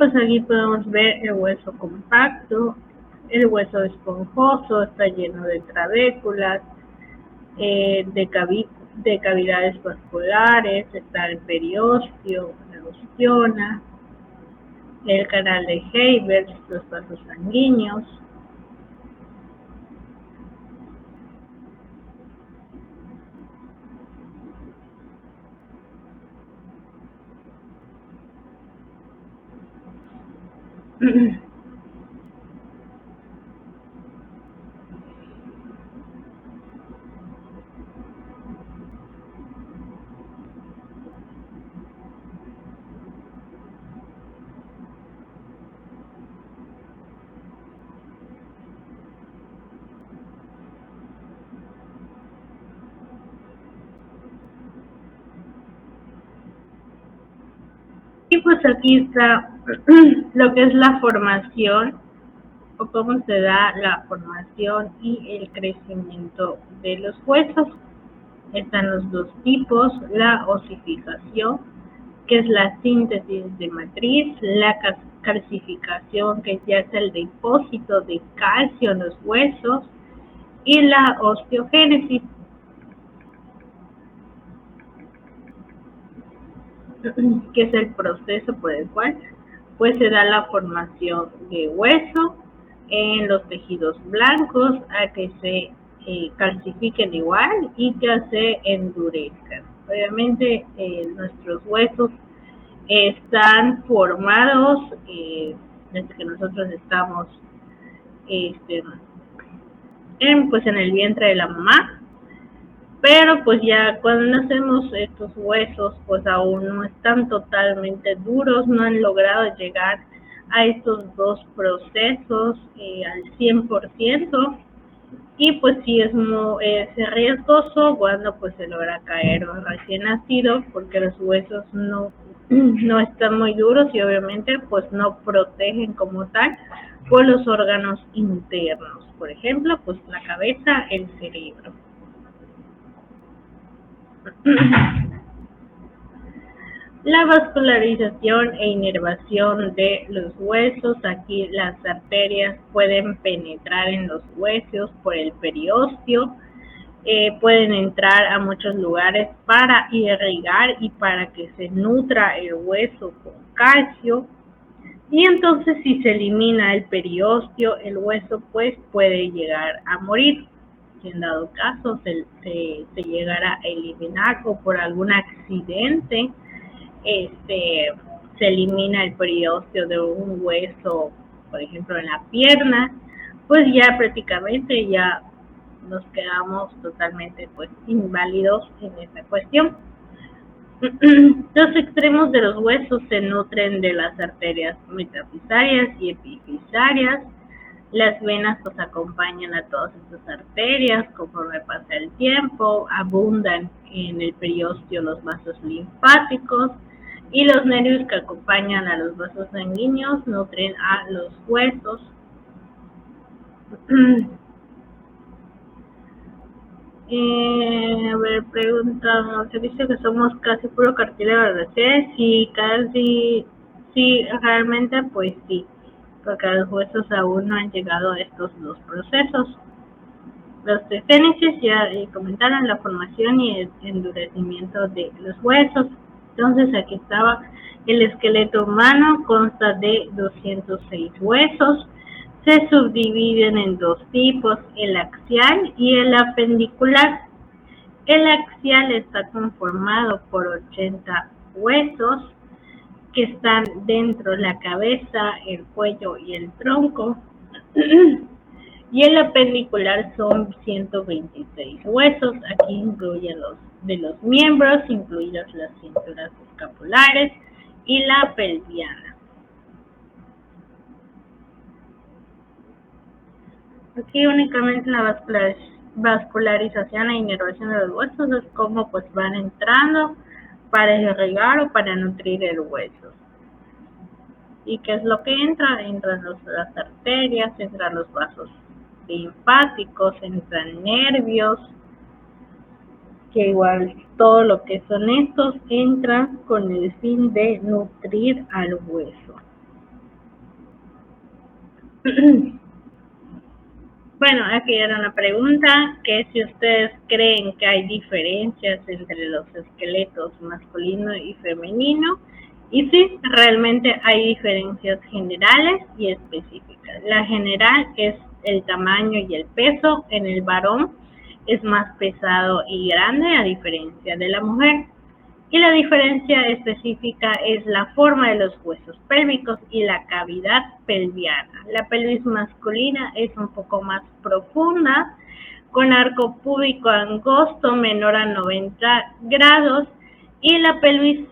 pues aquí podemos ver el hueso compacto, el hueso esponjoso, está lleno de trabéculas, de cavidades vasculares, está el periósteo, la ostiona, el canal de Hebert, los vasos sanguíneos. Y pues aquí está lo que es la formación o cómo se da la formación y el crecimiento de los huesos. Están los dos tipos, la osificación, que es la síntesis de matriz, la calcificación, que ya es el depósito de calcio en los huesos, y la osteogénesis, que es el proceso por el cual pues se da la formación de hueso en los tejidos blancos a que se calcifiquen igual y que se endurezcan. Obviamente nuestros huesos están formados desde que nosotros estamos pues en el vientre de la mamá, pero pues ya cuando nacemos estos huesos pues aún no están totalmente duros, no han logrado llegar a estos dos procesos al 100%, y pues sí es riesgoso cuando pues se logra caer un recién nacido, porque los huesos no están muy duros y obviamente pues no protegen como tal por los órganos internos, por ejemplo pues la cabeza, el cerebro. La vascularización e inervación de los huesos. Aquí las arterias pueden penetrar en los huesos por el periósteo, pueden entrar a muchos lugares para irrigar y para que se nutra el hueso con calcio. Y entonces si se elimina el periósteo, el hueso pues puede llegar a morir. Si en dado caso se llegara a eliminar o por algún accidente se elimina el periósteo de un hueso, por ejemplo en la pierna, pues ya prácticamente ya nos quedamos totalmente pues inválidos en esta cuestión. Los extremos de los huesos se nutren de las arterias metafisarias y epifisarias. Las venas pues acompañan a todas estas arterias conforme pasa el tiempo, abundan en el periósteo los vasos linfáticos, y los nervios que acompañan a los vasos sanguíneos nutren a los huesos. A ver, pregunta, se dice que somos casi puro cartílago RC, sí, casi, sí, realmente pues sí, porque los huesos aún no han llegado a estos dos procesos. Los de Génesis ya comentaron la formación y el endurecimiento de los huesos. Entonces aquí estaba el esqueleto humano, consta de 206 huesos. Se subdividen en dos tipos, el axial y el apendicular. El axial está conformado por 80 huesos que están dentro de la cabeza, el cuello y el tronco. Y el apendicular son 126 huesos. Aquí incluyen los de los miembros, incluidas las cinturas escapulares y la pelviana. Aquí únicamente la vascularización e inervación de los huesos es como pues van entrando para irrigar o para nutrir el hueso. ¿Y qué es lo que entra? Entran las arterias, entran los vasos linfáticos, entran nervios, que igual todo lo que son estos entran con el fin de nutrir al hueso. Bueno, aquí era una pregunta que si ustedes creen que hay diferencias entre los esqueletos masculino y femenino, y sí, realmente hay diferencias generales y específicas. La general es el tamaño y el peso. En el varón es más pesado y grande a diferencia de la mujer. Y la diferencia específica es la forma de los huesos pélvicos y la cavidad pelviana. La pelvis masculina es un poco más profunda, con arco púbico angosto menor a 90 grados, y la pelvis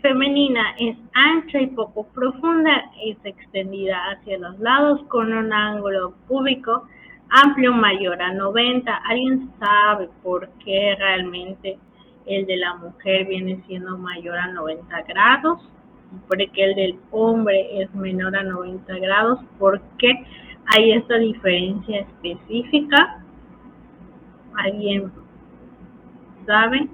femenina es ancha y poco profunda, es extendida hacia los lados con un ángulo púbico amplio mayor a 90. ¿Alguien sabe por qué realmente el de la mujer viene siendo mayor a 90 grados? Porque el del hombre es menor a 90 grados. ¿Por qué hay esta diferencia específica? ¿Alguien sabe?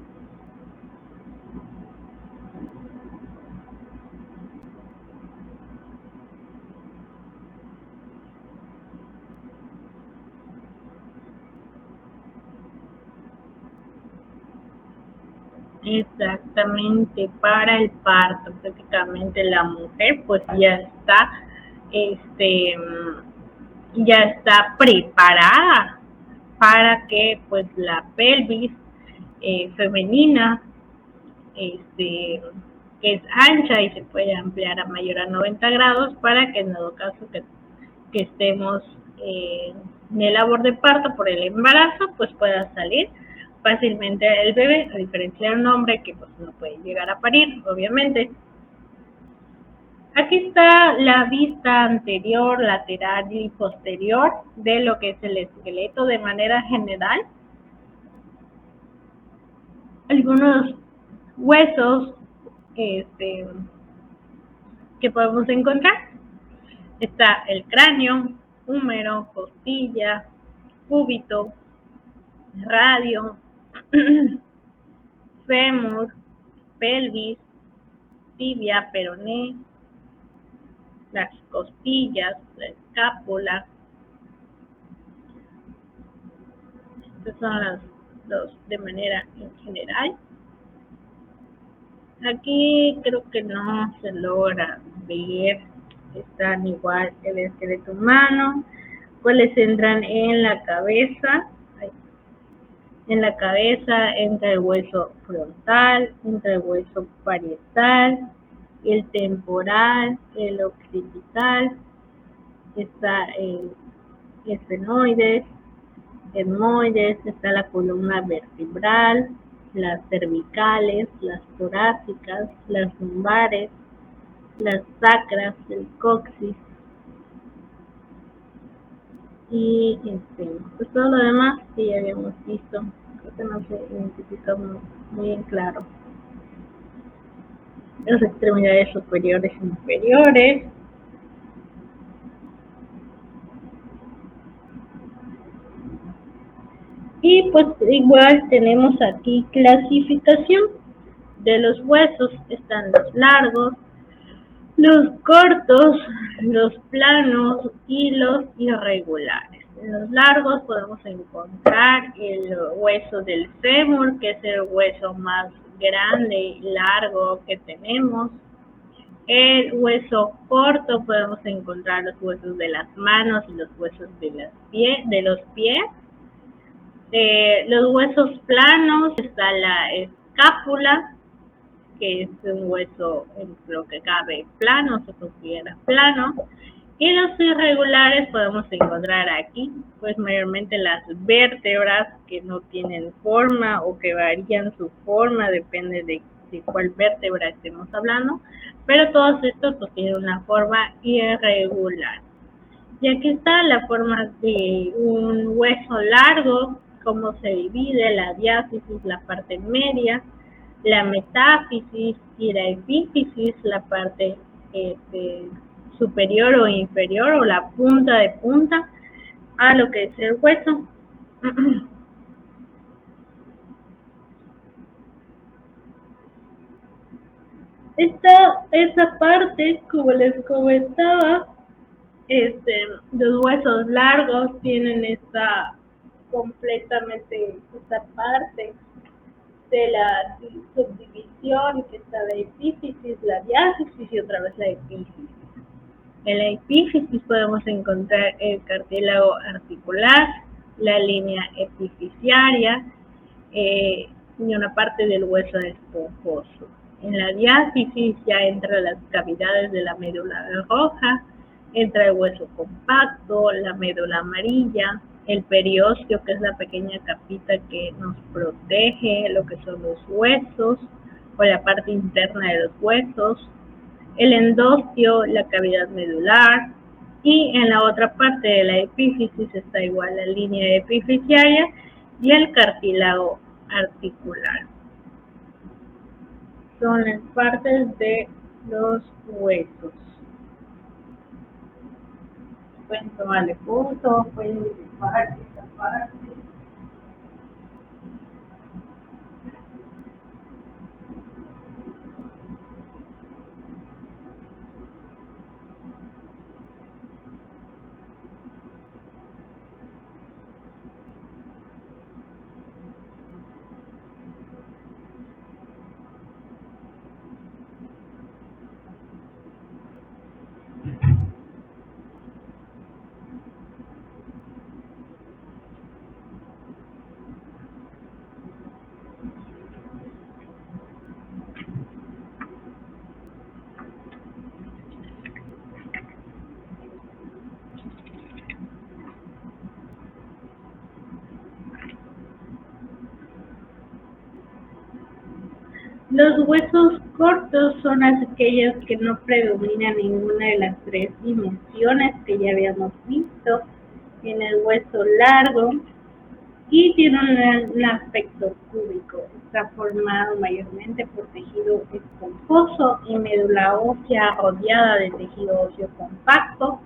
Exactamente, para el parto, prácticamente la mujer pues este, ya está preparada para que pues la pelvis femenina, este, que es ancha y se puede ampliar a mayor a 90 grados, para que en dado caso que estemos en el labor de parto por el embarazo, pues pueda salir fácilmente el bebé, a diferencia de un hombre que pues no puede llegar a parir, obviamente. Aquí está la vista anterior, lateral y posterior de lo que es el esqueleto de manera general. Algunos huesos que podemos encontrar. Está el cráneo, húmero, costilla, cúbito, radio, fémur, pelvis, tibia, peroné, las costillas, la escápula. Estos son los de manera en general. Aquí creo que no se logra ver, están igual el esqueleto humano, cuáles entran en la cabeza. En la cabeza entra el hueso frontal, entra el hueso parietal, el temporal, el occipital, está el esfenoides, etmoides, está la columna vertebral, las cervicales, las torácicas, las lumbares, las sacras, el coxis, y pues todo lo demás que ya habíamos visto. Creo que no se identifica muy en claro. Las extremidades superiores e inferiores. Y pues igual tenemos aquí clasificación de los huesos. Están los largos, los cortos, los planos y los irregulares. En los largos podemos encontrar el hueso del fémur, que es el hueso más grande y largo que tenemos. El hueso corto podemos encontrar los huesos de las manos y los huesos de los pies. Los huesos planos está la escápula, que es un hueso en lo que cabe plano, se considera plano. Y los irregulares podemos encontrar aquí, pues mayormente las vértebras que no tienen forma o que varían su forma, depende de cuál vértebra estemos hablando, pero todos estos pues tienen una forma irregular. Y aquí está la forma de un hueso largo, cómo se divide, la diáfisis, la parte media, la metáfisis y la epífisis, la parte superior o inferior, o la punta de punta a lo que es el hueso. Esa parte, como les comentaba, Los huesos largos tienen completamente esta parte de la subdivisión, que está la epífisis, la diáfisis y otra vez la epífisis. En la epífisis podemos encontrar el cartílago articular, la línea epifisiaria y una parte del hueso esponjoso. En la diáfisis ya entra las cavidades de la médula roja, entra el hueso compacto, la médula amarilla, el periósteo, que es la pequeña capita que nos protege lo que son los huesos o la parte interna de los huesos, el endostio, la cavidad medular, y en la otra parte de la epífisis está igual la línea epifisiaria y el cartílago articular. Son las partes de los huesos. Pueden tomarle fotos, pueden dibujar esta parte. Los huesos cortos son aquellos que no predominan ninguna de las tres dimensiones que ya habíamos visto en el hueso largo y tiene un aspecto cúbico. Está formado mayormente por tejido esponjoso y médula ósea rodeada de tejido óseo compacto,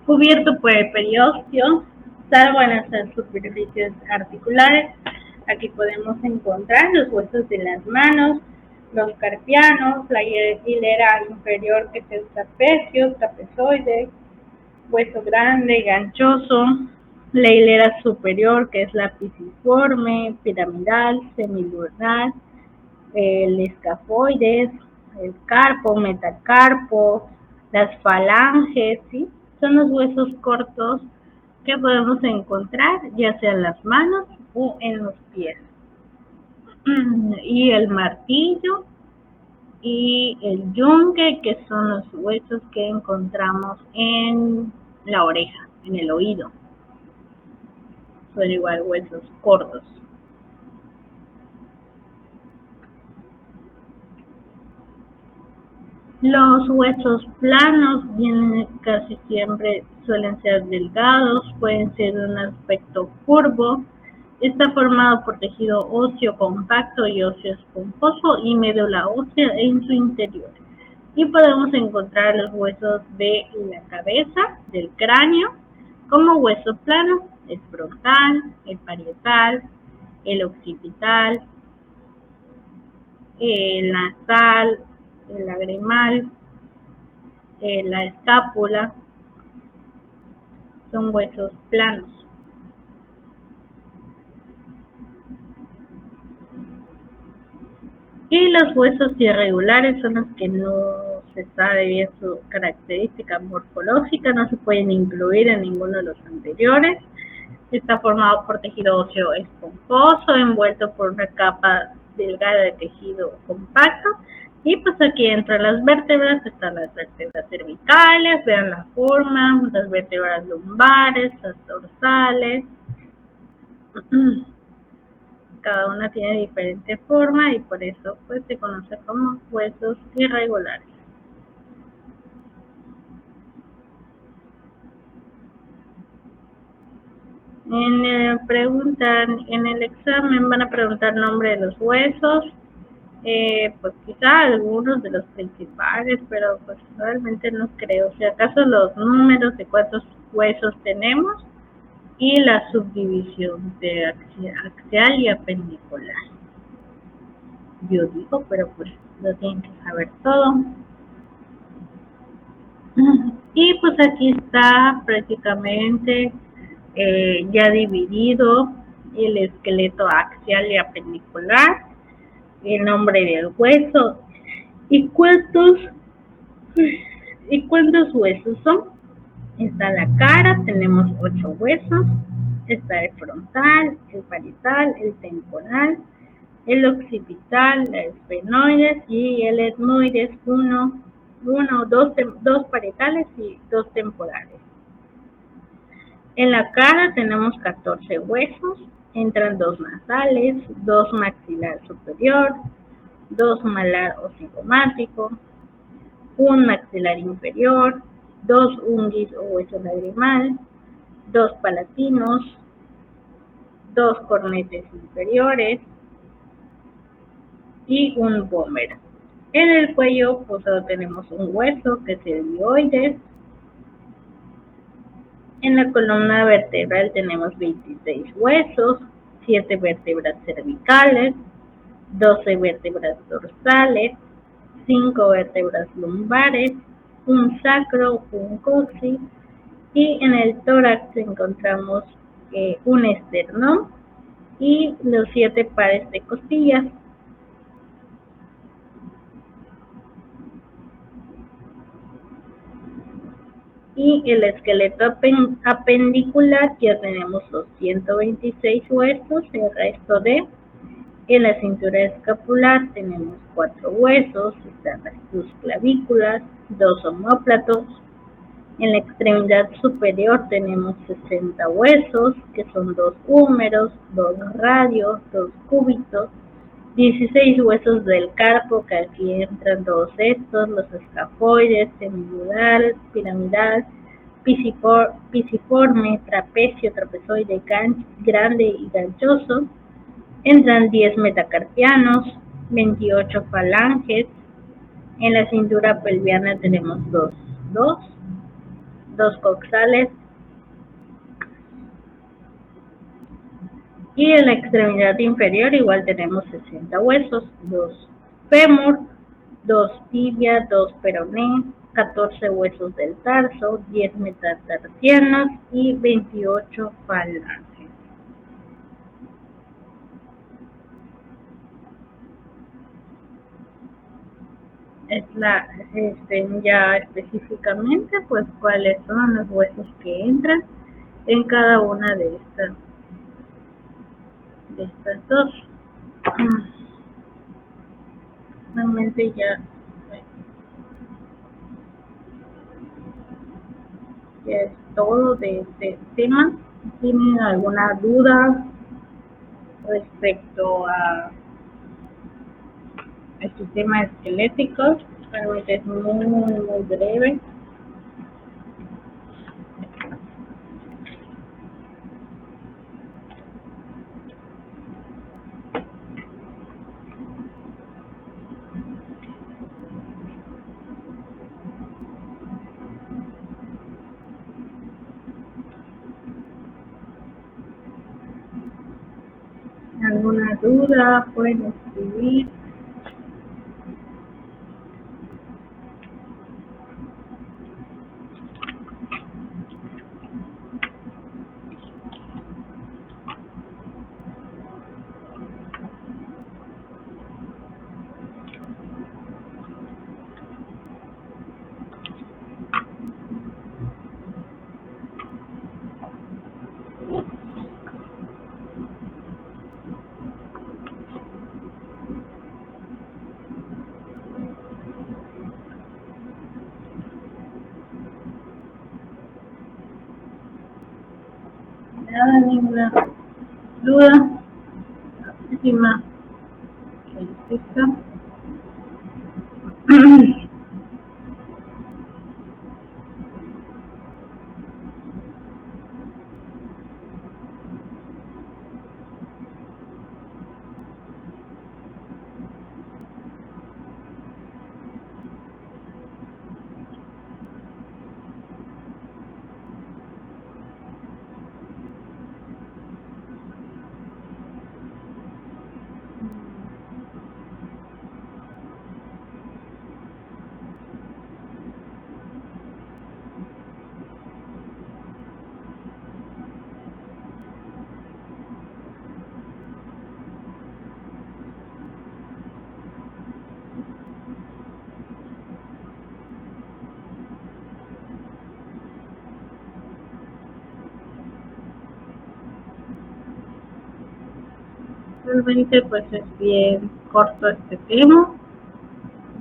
cubierto por el periósteo, salvo en las superficies articulares. Aquí podemos encontrar los huesos de las manos, los carpianos, la hilera inferior, que es el trapecio, trapezoide, hueso grande, ganchoso, la hilera superior, que es la pisiforme, piramidal, semilunar, el escafoides, el carpo, metacarpo, las falanges, ¿sí? Son los huesos cortos que podemos encontrar ya sea en las manos o en los pies. Y el martillo y el yunque, que son los huesos que encontramos en la oreja, en el oído. Son igual huesos cortos. Los huesos planos casi siempre suelen ser delgados, pueden ser de un aspecto curvo. Está formado por tejido óseo compacto y óseo esponjoso y médula ósea en su interior. Y podemos encontrar los huesos de la cabeza, del cráneo, como hueso plano, el frontal, el parietal, el occipital, el nasal, el lagrimal, la escápula. Son huesos planos. Y los huesos irregulares son los que no se sabe bien su característica morfológica, no se pueden incluir en ninguno de los anteriores. Está formado por tejido óseo esponjoso, envuelto por una capa delgada de tejido compacto. Y pues aquí entre las vértebras están las vértebras cervicales, vean la forma, las vértebras lumbares, las dorsales. Cada una tiene diferente forma y por eso pues se conoce como huesos irregulares. En el examen van a preguntar nombre de los huesos, pues quizá algunos de los principales, pero pues realmente no creo. Si acaso los números de cuántos huesos tenemos y la subdivisión de axial y apendicular. Yo digo, pero pues lo tienen que saber todo. Y pues aquí está prácticamente ya dividido el esqueleto axial y apendicular, el nombre del hueso y cuántos huesos son. Está la cara, tenemos 8 huesos, está el frontal, el parietal, el temporal, el occipital, el esfenoides y el etmoides, dos parietales y 2 temporales. En la cara tenemos 14 huesos, entran 2 nasales, 2 maxilar superior, 2 malar o cigomático, un maxilar inferior, 2 unguis o hueso lagrimal, 2 palatinos, 2 cornetes inferiores y un vómer. En el cuello pues solo tenemos un hueso que es el dioides. En la columna vertebral tenemos 26 huesos, 7 vértebras cervicales, 12 vértebras dorsales, 5 vértebras lumbares, un sacro, un coxis, y en el tórax encontramos un esternón y los 7 pares de costillas. Y el esqueleto apendicular ya tenemos los 126 huesos, el resto en la cintura escapular tenemos 4 huesos, están sus clavículas, 2 omóplatos. En la extremidad superior tenemos 60 huesos, que son 2 húmeros, 2 radios, 2 cúbitos, 16 huesos del carpo, que aquí entran todos estos, los escafoides, semiludar, piramidal, pisiforme, trapecio, trapezoide, grande y ganchoso. Entran 10 metacarpianos, 28 falanges. En la cintura pelviana tenemos dos coxales. Y en la extremidad inferior igual tenemos 60 huesos, 2 fémur, 2 tibia, 2 peroné, 14 huesos del tarso, 10 metatarsianos y 28 falanges. Ya específicamente pues cuáles son los huesos que entran en cada una de estas dos. Realmente ya es todo de este tema. ¿Tienen alguna duda respecto al sistema esquelético? Realmente es muy breve. ¿Alguna duda? Pueden escribir. Nada, ninguna duda. Última califica. realmente pues es bien corto este tema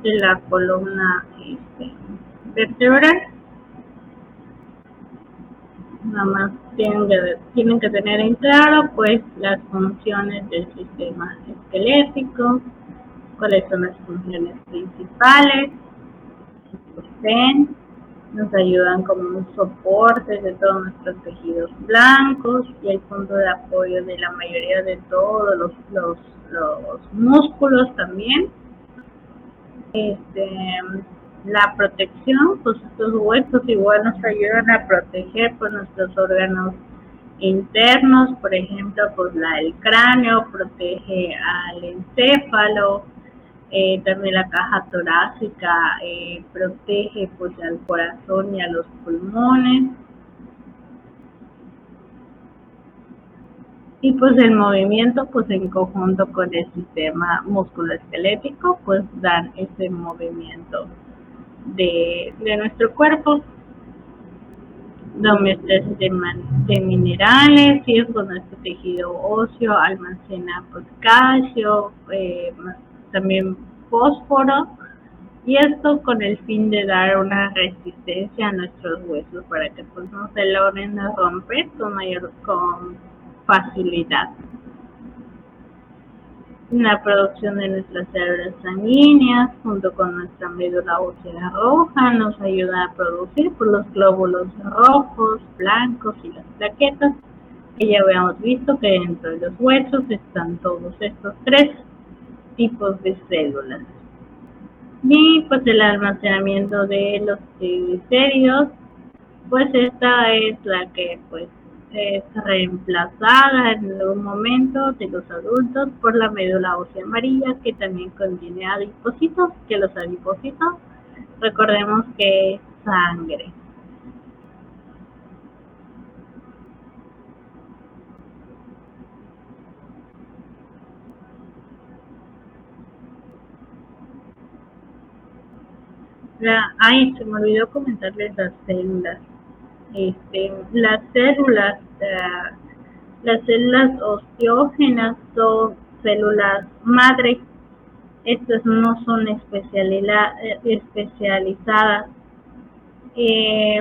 de la columna vertebral. Nada más tienen que tener en claro pues las funciones del sistema esquelético, cuáles son las funciones principales. Ven, nos ayudan como un soporte de todos nuestros tejidos blancos y el punto de apoyo de la mayoría de todos los músculos también. La protección, pues estos huesos igual nos ayudan a proteger pues nuestros órganos internos, por ejemplo, pues el cráneo protege al encéfalo, también la caja torácica protege pues al corazón y a los pulmones. Y pues el movimiento pues en conjunto con el sistema musculoesquelético pues dan ese movimiento de nuestro cuerpo. La homeostasis de minerales, y es con nuestro tejido óseo almacena pues calcio, también fósforo, y esto con el fin de dar una resistencia a nuestros huesos para que pues no se logren romper con facilidad. La producción de nuestras células sanguíneas junto con nuestra médula ósea roja nos ayuda a producir por los glóbulos rojos, blancos y las plaquetas, que ya habíamos visto que dentro de los huesos están todos estos tres tipos de células. Y pues el almacenamiento de los triglicéridos, pues esta es la que pues es reemplazada en algún momento de los adultos por la médula ósea amarilla, que también contiene adipocitos, que los adipocitos recordemos que es sangre. Se me olvidó comentarles las células. Las células osteógenas son células madre. Estas no son especializadas. Y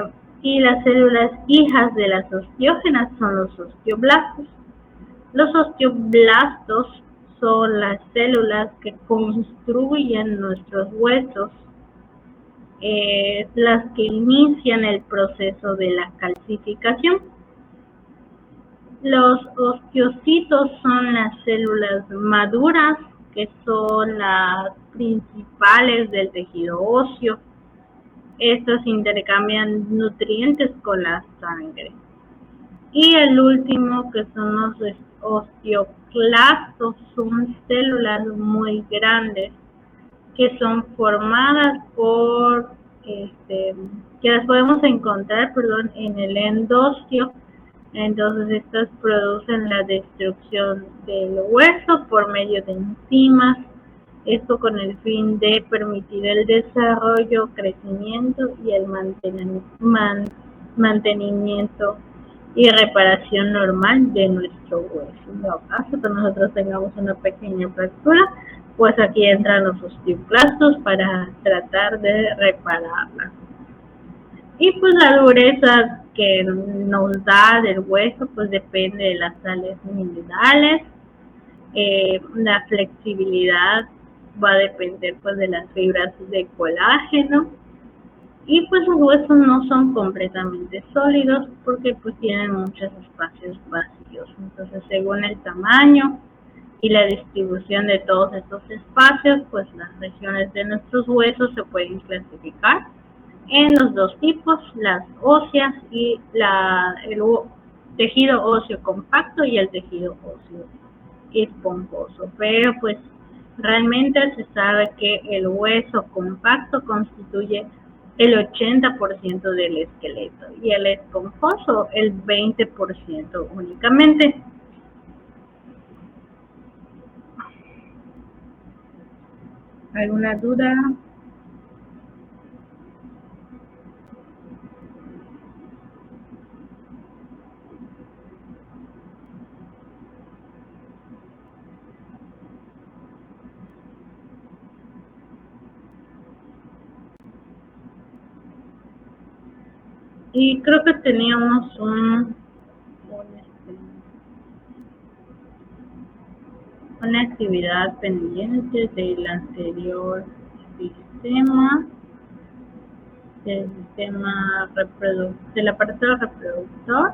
las células hijas de las osteógenas son los osteoblastos. Los osteoblastos son las células que construyen nuestros huesos, las que inician el proceso de la calcificación. Los osteocitos son las células maduras, que son las principales del tejido óseo. Estos intercambian nutrientes con la sangre. Y el último, que son los osteoclastos, son células muy grandes que son formadas por, que las podemos encontrar, en el endostio. Entonces estas producen la destrucción del hueso por medio de enzimas, esto con el fin de permitir el desarrollo, crecimiento y el mantenimiento y reparación normal de nuestro hueso. En dado caso que nosotros tengamos una pequeña fractura, pues aquí entran los osteoclastos para tratar de repararla. Y pues la dureza que nos da del hueso pues depende de las sales minerales. La flexibilidad va a depender pues de las fibras de colágeno. Y pues los huesos no son completamente sólidos porque pues tienen muchos espacios vacíos. Entonces, según el tamaño y la distribución de todos estos espacios, pues las regiones de nuestros huesos se pueden clasificar en los dos tipos, las óseas y el tejido óseo compacto y el tejido óseo esponjoso. Pero pues realmente se sabe que el hueso compacto constituye el 80% del esqueleto y el esponjoso el 20% únicamente. ¿Alguna duda? Y creo que teníamos una actividad pendiente del anterior sistema, del sistema del aparato reproductor.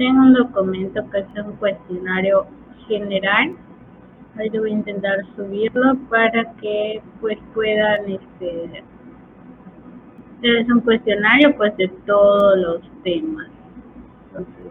Tengo un documento que es un cuestionario general. Ahí voy a intentar subirlo para que pues puedan es un cuestionario pues de todos los temas. Entonces